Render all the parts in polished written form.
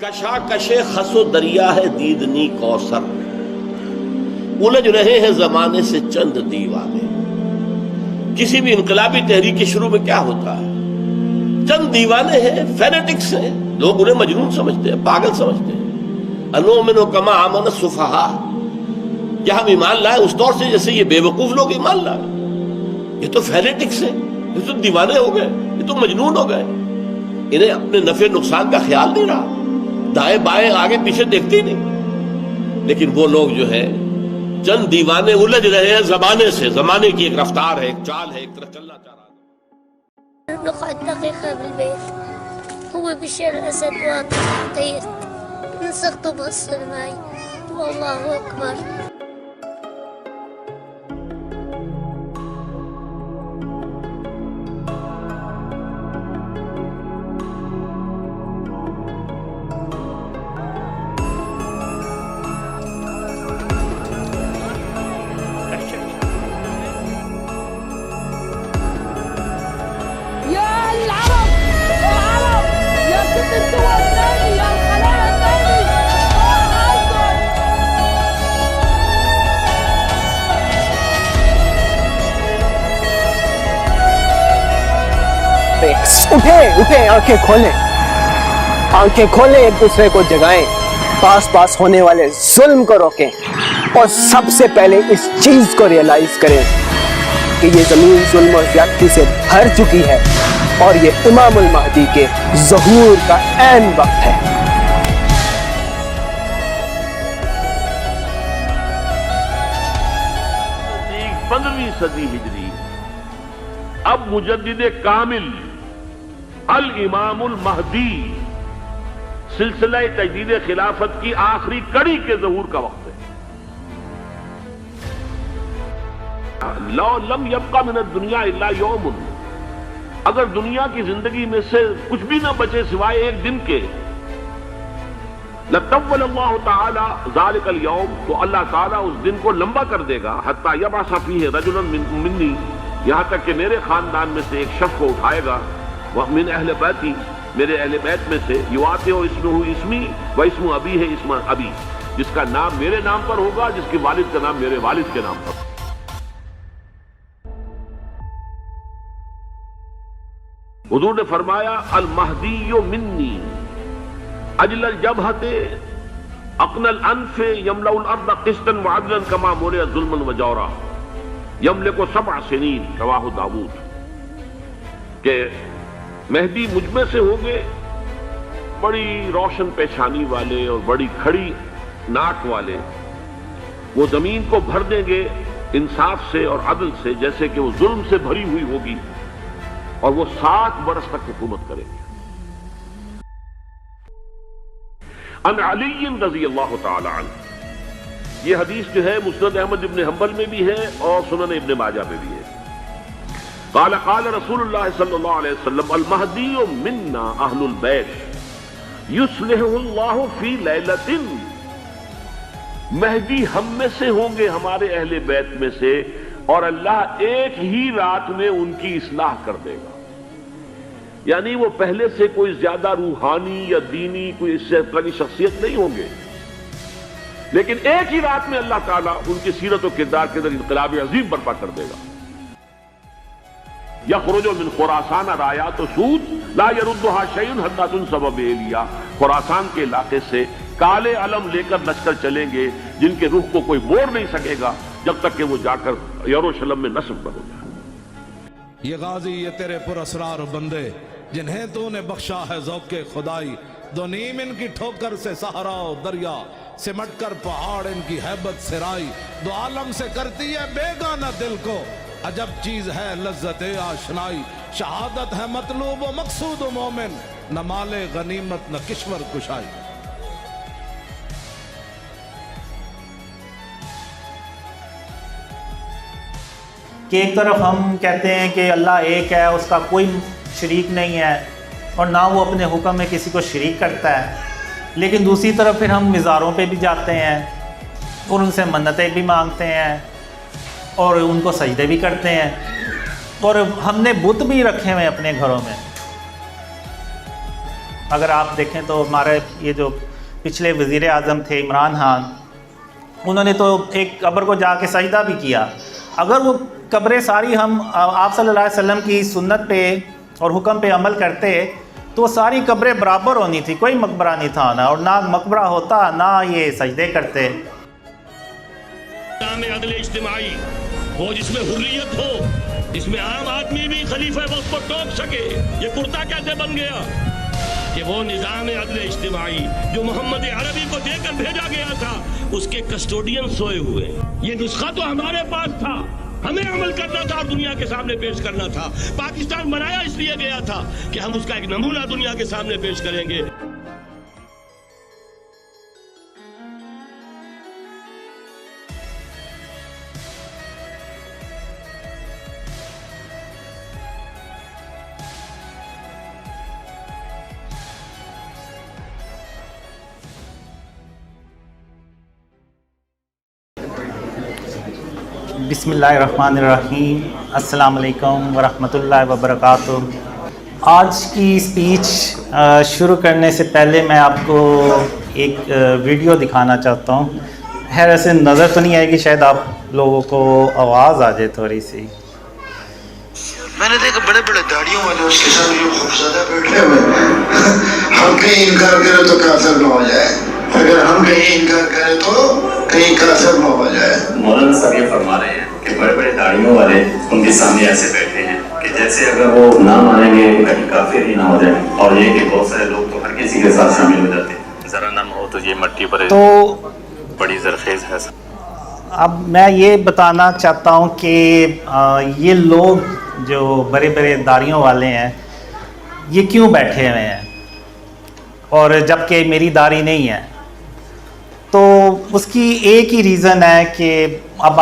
کشاکش خس و دریا ہے دیدنی کوثر، الجھ رہے ہیں زمانے سے چند دیوانے۔ کسی بھی انقلابی تحریک کے شروع میں کیا ہوتا ہے؟ چند دیوانے ہیں، فینیٹکس ہیں، لوگ انہیں مجنون سمجھتے ہیں، پاگل سمجھتے ہیں۔ انؤمن کما آمن السفہاء، کیا ہم ایمان لائے اس طور سے جیسے یہ بے وقوف لوگ ایمان لائے؟ یہ تو فینیٹکس ہیں، یہ تو دیوانے ہو گئے، یہ تو مجنون ہو گئے۔ انہیں اپنے نفع نقصان کا خیال نہیں رہا، دائیں بائیں آگے پیچھے دیکھتے ہی نہیں۔ لیکن وہ لوگ جو ہے چند دیوانے الجھ رہے ہیں زمانے سے، زمانے کی ایک رفتار ہے، ایک چال ہے، ایک طرف چلنا چاہ رہا ہے۔ نبقى دقيقة بالبيت، هو بشير الأسد وطير نسقط بصر معي والله أكبر. اٹھیں آنکھیں کھولیں، ایک دوسرے کو جگائیں، پاس ہونے والے ظلم کو روکیں، اور سب سے پہلے اس چیز کو ریئلائز کریں کہ یہ زمین ظلم اور زیادتی سے بھر چکی ہے اور یہ امام المہدی کے ظہور کا عین وقت ہے۔ 15ویں صدی ہجری، اب مجدد کامل الامام المہدی سلسلہ تجدید خلافت کی آخری کڑی کے ظہور کا وقت ہے۔ لو لم یبقى من الدنیا الا یوم، اگر دنیا کی زندگی میں سے کچھ بھی نہ بچے سوائے ایک دن کے، لطول اللہ تعالی ذلک اليوم، تو اللہ تعالیٰ اس دن کو لمبا کر دے گا، حتی یبعث فیہ رجلا منی، یہاں تک کہ میرے خاندان میں سے ایک شخص کو اٹھائے گا، ومن اہل بیتی، میرے اہل بیت میں سے، یواطئ اسمہ اسمی و اسم ابی ہے اسم ابی، جس کا نام میرے نام پر ہوگا، جس کے والد کا نام میرے والد کے نام پر۔ حضور نے فرمایا المہدی منی اجل الجبہۃ اقن الانف یملأ الارض قسطا وعدلا کما ملئ ظلما وجورا یملک 7 سنین، رواہ داؤد، کہ مہدی مجھ میں سے ہوں گے بڑی روشن پیشانی والے اور بڑی کھڑی ناک والے، وہ زمین کو بھر دیں گے انصاف سے اور عدل سے، جیسے کہ وہ ظلم سے بھری ہوئی ہوگی، اور وہ 7 برس تک حکومت کریں گے۔ ان علی رضی اللہ تعالی عنہ، یہ حدیث جو ہے مسند احمد ابن حنبل میں بھی ہے اور سنن ابن ماجہ میں بھی ہے۔ قال رسول اللہ صلی اللہ علیہ وسلم المہدی منا اہل البیت یصلح اللہ فی لیلۃ، مہدی ہم میں سے ہوں گے، ہمارے اہل بیت میں سے، اور اللہ ایک ہی رات میں ان کی اصلاح کر دے گا۔ یعنی وہ پہلے سے کوئی زیادہ روحانی یا دینی کوئی اس سے طرح کی شخصیت نہیں ہوں گے، لیکن ایک ہی رات میں اللہ تعالیٰ ان کی سیرت و کردار کے اندر انقلاب عظیم برپا کر دے گا۔ یخرج من خراسان رایات و سود لا یردها شیء حتی تنصب بإیلیا، خراسان کے علاقے سے کالے علم لے کر لشکر چلیں گے جن کے رخ کو کوئی موڑ نہیں سکے گا جب تک کہ وہ جا کر یروشلم میں نصب نہ ہو جائے۔ یہ غازی یہ تیرے پر اسرار بندے جنہیں تو نے بخشا ہے ذوق خدائی، دو نیم ان کی ٹھوکر سے صحرا و دریا، سمٹ کر پہاڑ ان کی ہیبت سرائی، دو عالم سے کرتی ہے بیگانہ دل کو، عجب چیز ہے لذت آشنائی، شہادت ہے مطلوب و مقصود و مومن، نہ مال غنیمت نہ کشور کشائی۔ کہ ایک طرف ہم کہتے ہیں کہ اللہ ایک ہے، اس کا کوئی شریک نہیں ہے، اور نہ وہ اپنے حکم میں کسی کو شریک کرتا ہے، لیکن دوسری طرف پھر ہم مزاروں پہ بھی جاتے ہیں اور ان سے منتیں بھی مانگتے ہیں اور ان کو سجدے بھی کرتے ہیں، اور ہم نے بت بھی رکھے ہوئے اپنے گھروں میں۔ اگر آپ دیکھیں تو ہمارے یہ جو پچھلے وزیر اعظم تھے عمران خان، انہوں نے تو ایک قبر کو جا کے سجدہ بھی کیا. اگر وہ قبریں ساری ہم آپ صلی اللہ علیہ وسلم کی سنت پہ اور حکم پہ عمل کرتے تو ساری قبریں برابر ہونی تھی، کوئی مقبرہ نہیں تھا نا، اور نہ مقبرہ ہوتا نہ یہ سجدے کرتے. نظام عدل اجتماعی وہ جس میں حریت ہو، جس میں عام آدمی بھی خلیفہ وقت کو ٹوک سکے. یہ کرتا کیسے بن گیا؟ کہ وہ نظام عدل اجتماعی جو محمد عربی کو دے کر بھیجا گیا تھا، اس کے کسٹوڈین سوئے ہوئے. یہ نسخہ تو ہمارے پاس تھا، ہمیں عمل کرنا تھا اور دنیا کے سامنے پیش کرنا تھا. پاکستان بنایا اس لیے گیا تھا کہ ہم اس کا ایک نمونہ دنیا کے سامنے پیش کریں گے. بسم اللہ الرحمن الرحیم. السلام علیکم ورحمۃ اللہ وبرکاتہ. آج کی اسپیچ شروع کرنے سے پہلے میں آپ کو ایک ویڈیو دکھانا چاہتا ہوں. خیر ایسے نظر تو نہیں آئے گی، شاید آپ لوگوں کو آواز آ جائے تھوڑی سی. میں نے دیکھا بڑے بڑے داڑیوں والے اس کے سامنے جو خوفزدہ بیٹھے ہوئے ہیں. ہم کہیں انکار کریں تو کافر نہ ہو جائے، اگر ہم کہیں انکار کریں تو کہیں کافر نہ ہو جائے. مولانا صاحب یہ فرما رہے ہیں کہ بڑے بڑے داڑیوں والے ان کے سامنے ایسے بیٹھے ہیں کہ جیسے اگر وہ نہ مانیں گے کہیں کافر ہی نہ ہو جائے. اور یہ کہ بہت سارے لوگ تو ہر کسی کے ساتھ شامل ہو جاتے ہیں، ذرا نم ہو تو یہ مٹی پر تو بڑی زرخیز ہے. اب میں یہ بتانا چاہتا ہوں کہ یہ لوگ جو بڑے بڑے داڑیوں والے ہیں یہ کیوں بیٹھے ہوئے ہیں، اور جب کہ میری داڑھی نہیں ہے. تو اس کی ایک ہی ریزن ہے کہ اب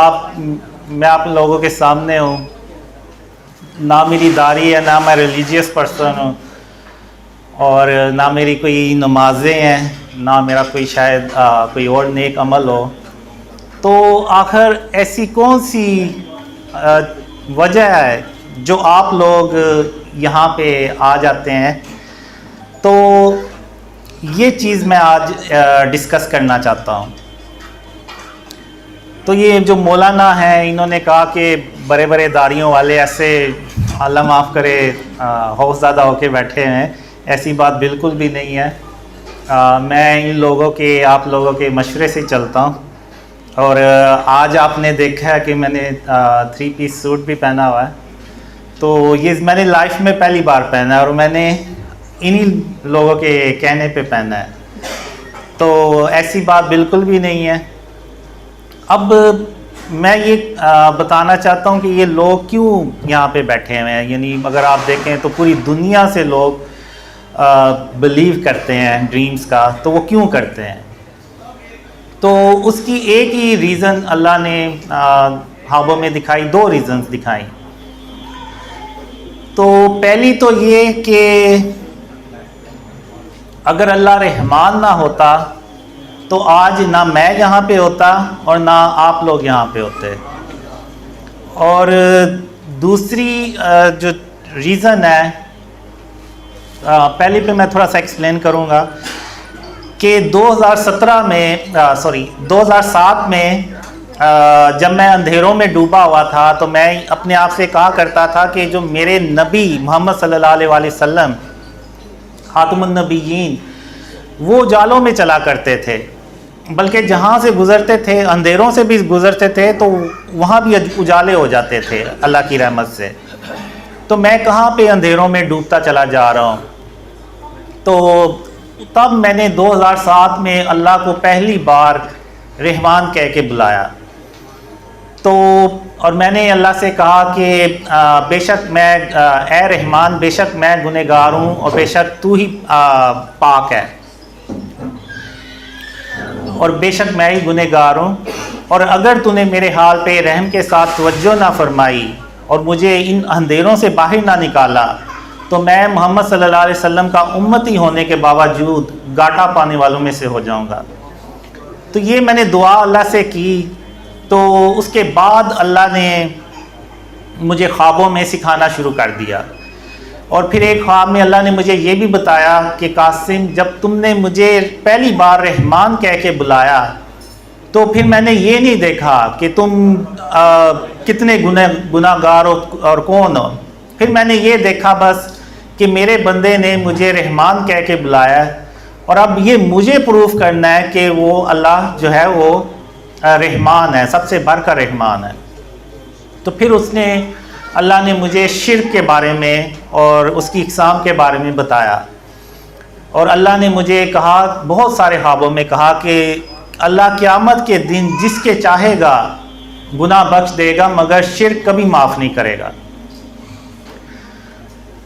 میں آپ لوگوں کے سامنے ہوں، نہ میری داڑھی ہے، نہ میں ریلیجیس پرسن ہوں، اور نہ میری کوئی نمازیں ہیں، نہ میرا کوئی شاید کوئی اور نیک عمل ہو. تو آخر ایسی کون سی وجہ ہے جو آپ لوگ یہاں پہ آ جاتے ہیں؟ تو یہ چیز میں آج ڈسکس کرنا چاہتا ہوں. تو یہ جو مولانا ہیں انہوں نے کہا کہ بڑے بڑے داڑیوں والے ایسے اللہ معاف کرے خوف زدہ ہو کے بیٹھے ہیں. ایسی بات بالکل بھی نہیں ہے. میں ان لوگوں کے آپ لوگوں کے مشورے سے چلتا ہوں. اور آج آپ نے دیکھا ہے کہ میں نے 3 پیس سوٹ بھی پہنا ہوا ہے. تو یہ میں نے لائف میں پہلی بار پہنا ہے، اور میں نے انہی لوگوں کے کہنے پہ پہنا ہے. تو ایسی بات بالکل بھی نہیں ہے. اب میں یہ بتانا چاہتا ہوں کہ یہ لوگ کیوں یہاں پہ بیٹھے ہوئے ہیں. یعنی اگر آپ دیکھیں تو پوری دنیا سے لوگ بلیو کرتے ہیں ڈریمز کا، تو وہ کیوں کرتے ہیں؟ تو اس کی ایک ہی ریزن اللہ نے خوابوں میں دکھائی، 2 ریزنز دکھائی. تو پہلی تو یہ کہ اگر اللہ رحمان نہ ہوتا تو آج نہ میں یہاں پہ ہوتا اور نہ آپ لوگ یہاں پہ ہوتے. اور دوسری جو ریزن ہے، پہلے پہ میں تھوڑا سا ایکسپلین کروں گا کہ 2007 میں جب میں اندھیروں میں ڈوبا ہوا تھا تو میں اپنے آپ سے کہا کرتا تھا کہ جو میرے نبی محمد صلی اللہ علیہ وسلم خاتم النبیین وہ جالوں میں چلا کرتے تھے، بلکہ جہاں سے گزرتے تھے اندھیروں سے بھی گزرتے تھے تو وہاں بھی اجالے ہو جاتے تھے اللہ کی رحمت سے. تو میں کہاں پہ اندھیروں میں ڈوبتا چلا جا رہا ہوں. تو تب میں نے 2007 میں اللہ کو پہلی بار رحمان کہہ کے بلایا. تو اور میں نے اللہ سے کہا کہ بے شک میں اے رحمان، بے شک میں گنہگار ہوں اور بے شک تو ہی پاک ہے، اور بے شک میں ہی گنہگار ہوں. اور اگر تو نے میرے حال پہ رحم کے ساتھ توجہ نہ فرمائی اور مجھے ان اندھیروں سے باہر نہ نکالا تو میں محمد صلی اللہ علیہ وسلم کا امتی ہونے کے باوجود گاٹا پانے والوں میں سے ہو جاؤں گا. تو یہ میں نے دعا اللہ سے کی. تو اس کے بعد اللہ نے مجھے خوابوں میں سکھانا شروع کر دیا. اور پھر ایک خواب میں اللہ نے مجھے یہ بھی بتایا کہ قاسم جب تم نے مجھے پہلی بار رحمان کہہ کے بلایا تو پھر میں نے یہ نہیں دیکھا کہ تم کتنے گناہ گار اور کون ہو، پھر میں نے یہ دیکھا بس کہ میرے بندے نے مجھے رحمان کہہ کے بلایا، اور اب یہ مجھے پروف کرنا ہے کہ وہ اللہ جو ہے وہ رحمان ہے، سب سے بڑھ کر رحمان ہے۔ تو پھر اللہ نے مجھے شرک کے بارے میں اور اس کی اقسام کے بارے میں بتایا، اور اللہ نے مجھے کہا، بہت سارے خوابوں میں کہا کہ اللہ قیامت کے دن جس کے چاہے گا گناہ بخش دے گا مگر شرک کبھی معاف نہیں کرے گا۔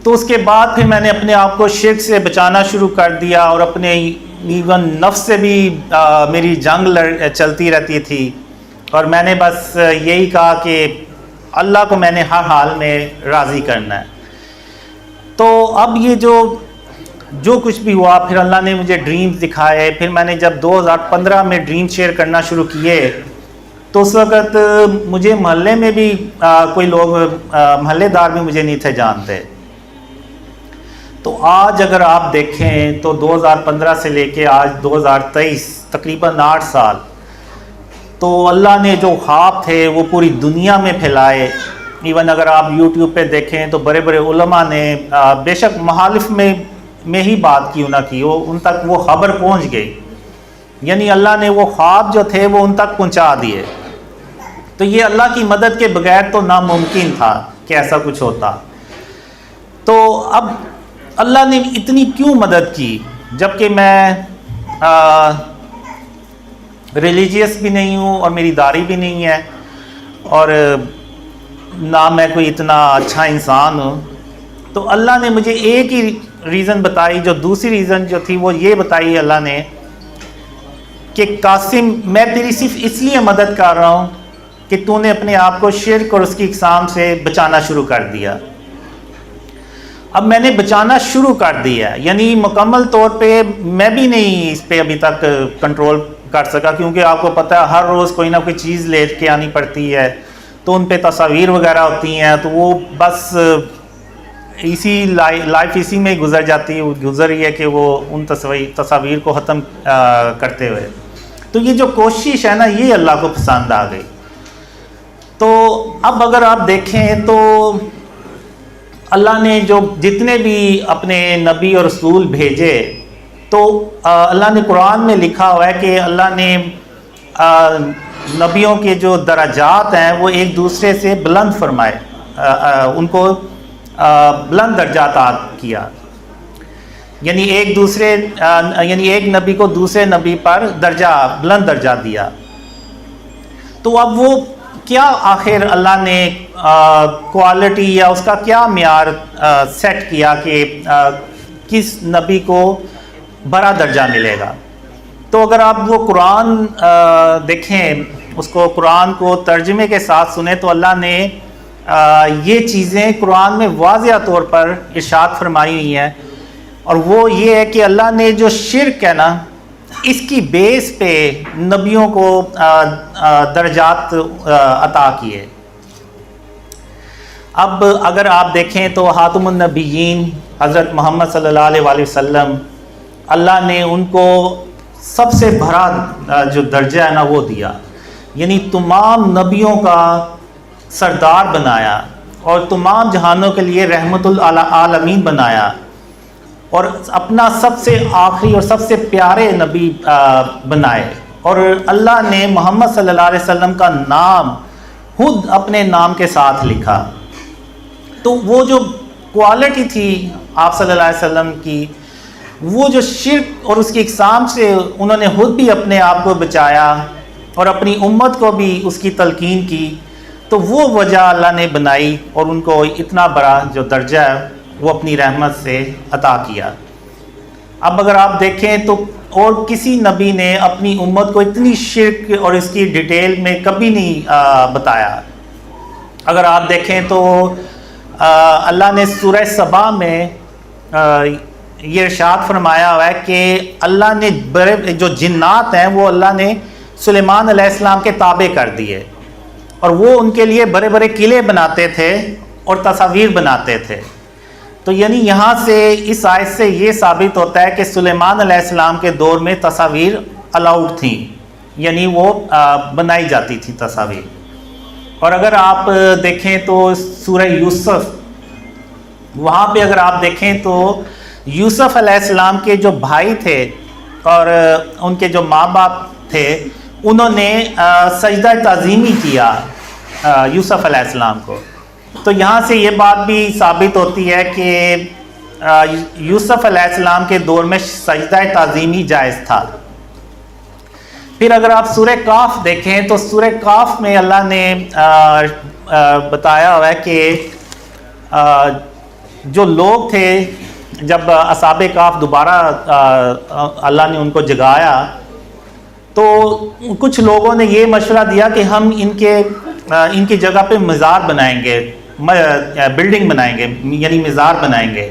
تو اس کے بعد پھر میں نے اپنے آپ کو شرک سے بچانا شروع کر دیا، اور اپنے ایون نفس سے بھی میری جنگ چلتی رہتی تھی، اور میں نے بس یہی کہا کہ اللہ کو میں نے ہر حال میں راضی کرنا ہے۔ تو اب یہ جو کچھ بھی ہوا، پھر اللہ نے مجھے ڈریمز دکھائے، پھر میں نے جب 2015 میں ڈریم شیئر کرنا شروع کیے تو اس وقت مجھے محلے میں بھی کوئی لوگ محلے دار بھی مجھے نہیں تھے جانتے۔ تو آج اگر آپ دیکھیں تو 2015 سے لے کے آج 2023 تقریباً 8 سال، تو اللہ نے جو خواب تھے وہ پوری دنیا میں پھیلائے۔ ایون اگر آپ یوٹیوب پہ دیکھیں تو بڑے بڑے علماء نے بے شک محالف میں ہی بات کیوں نہ کی، ان تک وہ خبر پہنچ گئی، یعنی اللہ نے وہ خواب جو تھے وہ ان تک پہنچا دیے۔ تو یہ اللہ کی مدد کے بغیر تو ناممکن تھا کہ ایسا کچھ ہوتا۔ تو اب اللہ نے اتنی کیوں مدد کی، جبکہ میں ریلیجیس بھی نہیں ہوں اور میری داڑھی بھی نہیں ہے، اور نہ میں کوئی اتنا اچھا انسان ہوں۔ تو اللہ نے مجھے ایک ہی ریزن بتائی، جو دوسری ریزن جو تھی وہ یہ بتائی اللہ نے کہ قاسم میں تیری صرف اس لیے مدد کر رہا ہوں کہ تو نے اپنے آپ کو شرک اور اس کی اقسام سے بچانا شروع کر دیا۔ اب میں نے بچانا شروع کر دیا، یعنی مکمل طور پہ میں بھی نہیں اس پہ ابھی تک کنٹرول کر سکا، کیونکہ آپ کو پتہ ہے ہر روز کوئی نہ کوئی چیز لے کے آنی پڑتی ہے، تو ان پہ تصاویر وغیرہ ہوتی ہیں، تو وہ بس اسی لائف اسی میں گزر جاتی ہے، گزر رہی ہے کہ وہ ان تصاویر کو ختم کرتے ہوئے۔ تو یہ جو کوشش ہے نا، یہ اللہ کو پسند آ گئی۔ تو اب اگر آپ دیکھیں تو اللہ نے جو جتنے بھی اپنے نبی اور رسول بھیجے، تو اللہ نے قرآن میں لکھا ہوا ہے کہ اللہ نے نبیوں کے جو درجات ہیں وہ ایک دوسرے سے بلند فرمائے، ان کو بلند درجات کیا، یعنی ایک نبی کو دوسرے نبی پر بلند درجہ دیا۔ تو اب وہ کیا آخر اللہ نے کوالٹی یا اس کا کیا معیار سیٹ کیا کہ کس نبی کو بڑا درجہ ملے گا؟ تو اگر آپ وہ قرآن دیکھیں، اس کو قرآن کو ترجمے کے ساتھ سنیں، تو اللہ نے یہ چیزیں قرآن میں واضح طور پر ارشاد فرمائی ہوئی ہیں، اور وہ یہ ہے کہ اللہ نے جو شرک ہے نا، اس کی بیس پہ نبیوں کو درجات عطا کیے۔ اب اگر آپ دیکھیں تو خاتم النبیین حضرت محمد صلی اللہ علیہ وآلہ وسلم، اللہ نے ان کو سب سے بڑا جو درجہ ہے نا وہ دیا، یعنی تمام نبیوں کا سردار بنایا، اور تمام جہانوں کے لیے رحمت العالمین بنایا، اور اپنا سب سے آخری اور سب سے پیارے نبی بنائے۔ اور اللہ نے محمد صلی اللہ علیہ وسلم کا نام خود اپنے نام کے ساتھ لکھا۔ تو وہ جو کوالٹی تھی آپ صلی اللہ علیہ وسلم کی، وہ جو شرک اور اس کی اقسام سے انہوں نے خود بھی اپنے آپ کو بچایا اور اپنی امت کو بھی اس کی تلقین کی، تو وہ وجہ اللہ نے بنائی اور ان کو اتنا بڑا جو درجہ ہے وہ اپنی رحمت سے عطا کیا۔ اب اگر آپ دیکھیں تو اور کسی نبی نے اپنی امت کو اتنی شرک اور اس کی ڈیٹیل میں کبھی نہیں بتایا۔ اگر آپ دیکھیں تو اللہ نے سورہ سبا میں یہ ارشاد فرمایا ہوا ہے کہ اللہ نے بڑے جو جنات ہیں وہ اللہ نے سلیمان علیہ السلام کے تابع کر دیے، اور وہ ان کے لیے بڑے بڑے قلعے بناتے تھے اور تصاویر بناتے تھے۔ تو یعنی یہاں سے اس آیت سے یہ ثابت ہوتا ہے کہ سلیمان علیہ السلام کے دور میں تصاویر الاؤڈ تھیں، یعنی وہ بنائی جاتی تھی تصاویر۔ اور اگر آپ دیکھیں تو سورہ یوسف، وہاں پہ اگر آپ دیکھیں تو یوسف علیہ السلام کے جو بھائی تھے اور ان کے جو ماں باپ تھے، انہوں نے سجدہ تعظیمی کیا یوسف علیہ السلام کو۔ تو یہاں سے یہ بات بھی ثابت ہوتی ہے کہ یوسف علیہ السلام کے دور میں سجدہ تعظیمی جائز تھا۔ پھر اگر آپ سورہ کاف دیکھیں تو سورہ کاف میں اللہ نے بتایا ہوا ہے کہ جو لوگ تھے، جب اصحاب کاف دوبارہ اللہ نے ان کو جگایا تو کچھ لوگوں نے یہ مشورہ دیا کہ ہم ان کی جگہ پہ مزار بنائیں گے، بلڈنگ بنائیں گے، یعنی مزار بنائیں گے۔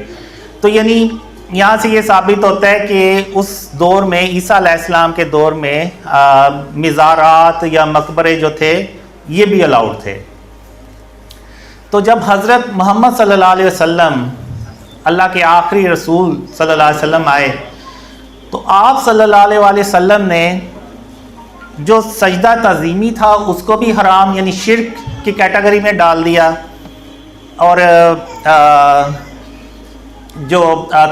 تو یعنی یہاں سے یہ ثابت ہوتا ہے کہ اس دور میں، عیسیٰ علیہ السلام کے دور میں، مزارات یا مقبرے جو تھے یہ بھی الاؤڈ تھے۔ تو جب حضرت محمد صلی اللہ علیہ وسلم، اللہ کے آخری رسول صلی اللہ علیہ وسلم آئے تو آپ صلی اللہ علیہ وسلم نے جو سجدہ تعظیمی تھا اس کو بھی حرام، یعنی شرک کی کیٹیگری میں ڈال دیا، اور جو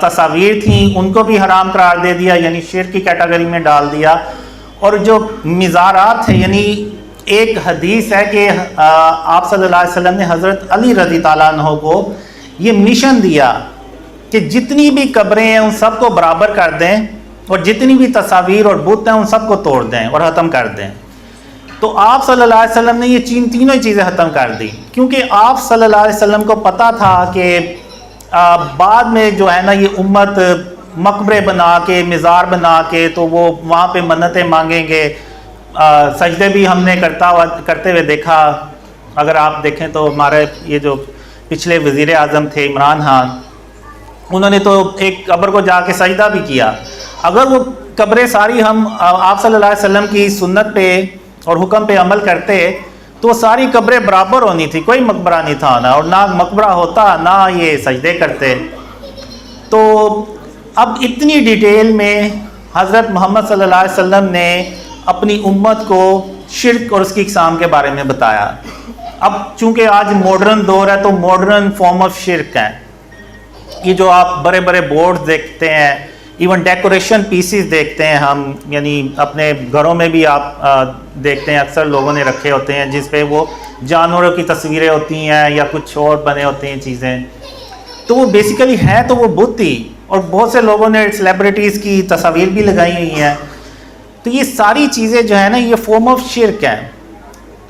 تصاویر تھیں ان کو بھی حرام قرار دے دیا، یعنی شرک کی کیٹیگری میں ڈال دیا۔ اور جو مزارات ہیں، یعنی ایک حدیث ہے کہ آپ صلی اللہ علیہ وسلم نے حضرت علی رضی تعالیٰ عنہ کو یہ مشن دیا کہ جتنی بھی قبریں ہیں ان سب کو برابر کر دیں، اور جتنی بھی تصاویر اور بت ہیں ان سب کو توڑ دیں اور ختم کر دیں۔ تو آپ صلی اللہ علیہ وسلم نے یہ تینوں چیزیں ختم کر دی، کیونکہ آپ صلی اللہ علیہ وسلم کو پتہ تھا کہ بعد میں جو ہے نا یہ امت مقبرے بنا کے، مزار بنا کے، تو وہ وہاں پہ منتیں مانگیں گے۔ سجدے بھی ہم نے کرتے ہوئے دیکھا، اگر آپ دیکھیں تو ہمارے یہ جو پچھلے وزیر اعظم تھے عمران خان، انہوں نے تو ایک قبر کو جا کے سجدہ بھی کیا۔ اگر وہ قبریں ساری ہم آپ صلی اللہ علیہ وسلم کی سنت پہ اور حکم پہ عمل کرتے تو ساری قبریں برابر ہونی تھی، کوئی مقبرہ نہیں تھا نا، اور نہ مقبرہ ہوتا نہ یہ سجدے کرتے۔ تو اب اتنی ڈیٹیل میں حضرت محمد صلی اللہ علیہ وسلم نے اپنی امت کو شرک اور اس کی اقسام کے بارے میں بتایا۔ اب چونکہ آج ماڈرن دور ہے تو ماڈرن فارم آف شرک ہے، یہ جو آپ بڑے بڑے بورڈ دیکھتے ہیں، ایون ڈیکوریشن پیسز دیکھتے ہیں ہم، یعنی اپنے گھروں میں بھی آپ دیکھتے ہیں اکثر لوگوں نے رکھے ہوتے ہیں جس پہ وہ جانوروں کی تصویریں ہوتی ہیں یا کچھ اور بنے ہوتے ہیں چیزیں، تو وہ بیسیکلی ہے تو وہ بت ہی، اور بہت سے لوگوں نے سیلیبریٹیز کی تصاویر بھی لگائی ہوئی ہیں۔ تو یہ ساری چیزیں جو ہیں نا یہ فارم آف شرک ہیں،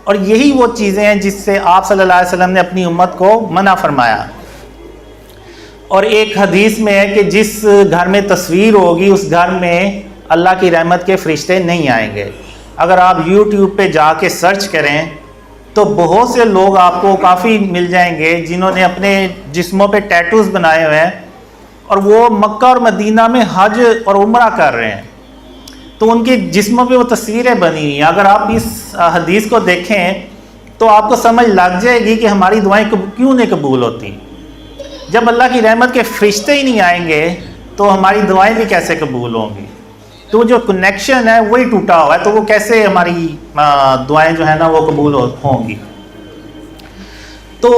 اور یہی وہ چیزیں ہیں جس سے آپ صلی اللہ علیہ وسلم نے اپنی امت کو منع فرمایا۔ اور ایک حدیث میں ہے کہ جس گھر میں تصویر ہوگی اس گھر میں اللہ کی رحمت کے فرشتے نہیں آئیں گے۔ اگر آپ یوٹیوب پہ جا کے سرچ کریں تو بہت سے لوگ آپ کو کافی مل جائیں گے جنہوں نے اپنے جسموں پہ ٹیٹوز بنائے ہوئے ہیں، اور وہ مکہ اور مدینہ میں حج اور عمرہ کر رہے ہیں، تو ان کے جسموں پہ وہ تصویریں بنی ہوئی ہیں۔ اگر آپ اس حدیث کو دیکھیں تو آپ کو سمجھ لگ جائے گی کہ ہماری دعائیں کیوں نہیں قبول ہوتی۔ جب اللہ کی رحمت کے فرشتے ہی نہیں آئیں گے تو ہماری دعائیں بھی کیسے قبول ہوں گی؟ تو جو کنیکشن ہے وہی ٹوٹا ہوا ہے، تو وہ کیسے ہماری دعائیں جو ہے نا وہ قبول ہوں گی؟ تو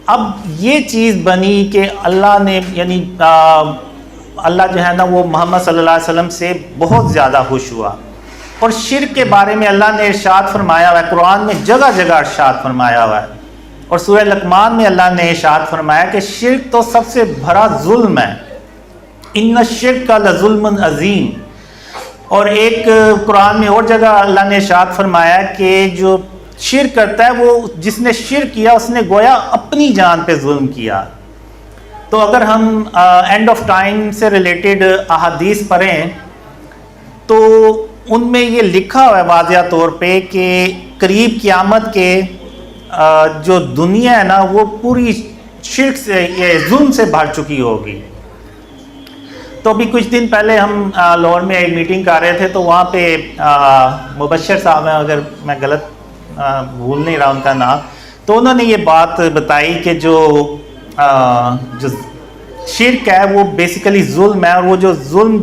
اب یہ چیز بنی کہ اللہ نے، یعنی اللہ جو ہے نا وہ محمد صلی اللہ علیہ وسلم سے بہت زیادہ خوش ہوا، اور شرک کے بارے میں اللہ نے ارشاد فرمایا ہوا ہے، قرآن میں جگہ جگہ ارشاد فرمایا ہوا ہے، اور سورہ لقمان میں اللہ نے ارشاد فرمایا کہ شرک تو سب سے بڑا ظلم ہے، ان الشرک لظلم عظیم۔ اور ایک قرآن میں اور جگہ اللہ نے ارشاد فرمایا کہ جو شرک کرتا ہے وہ، جس نے شرک کیا اس نے گویا اپنی جان پہ ظلم کیا۔ تو اگر ہم اینڈ آف ٹائم سے ریلیٹڈ احادیث پڑھیں تو ان میں یہ لکھا ہوا ہے واضح طور پہ کہ قریب قیامت کے جو دنیا ہے نا وہ پوری شرک سے، یہ ظلم سے بھر چکی ہوگی۔ تو ابھی کچھ دن پہلے ہم لاہور میں ایک میٹنگ کر رہے تھے، تو وہاں پہ مبشر صاحب ہیں، اگر میں غلط بھول نہیں رہا ان کا نام، تو انہوں نے یہ بات بتائی کہ جو شرک ہے وہ بیسیکلی ظلم ہے، اور وہ جو ظلم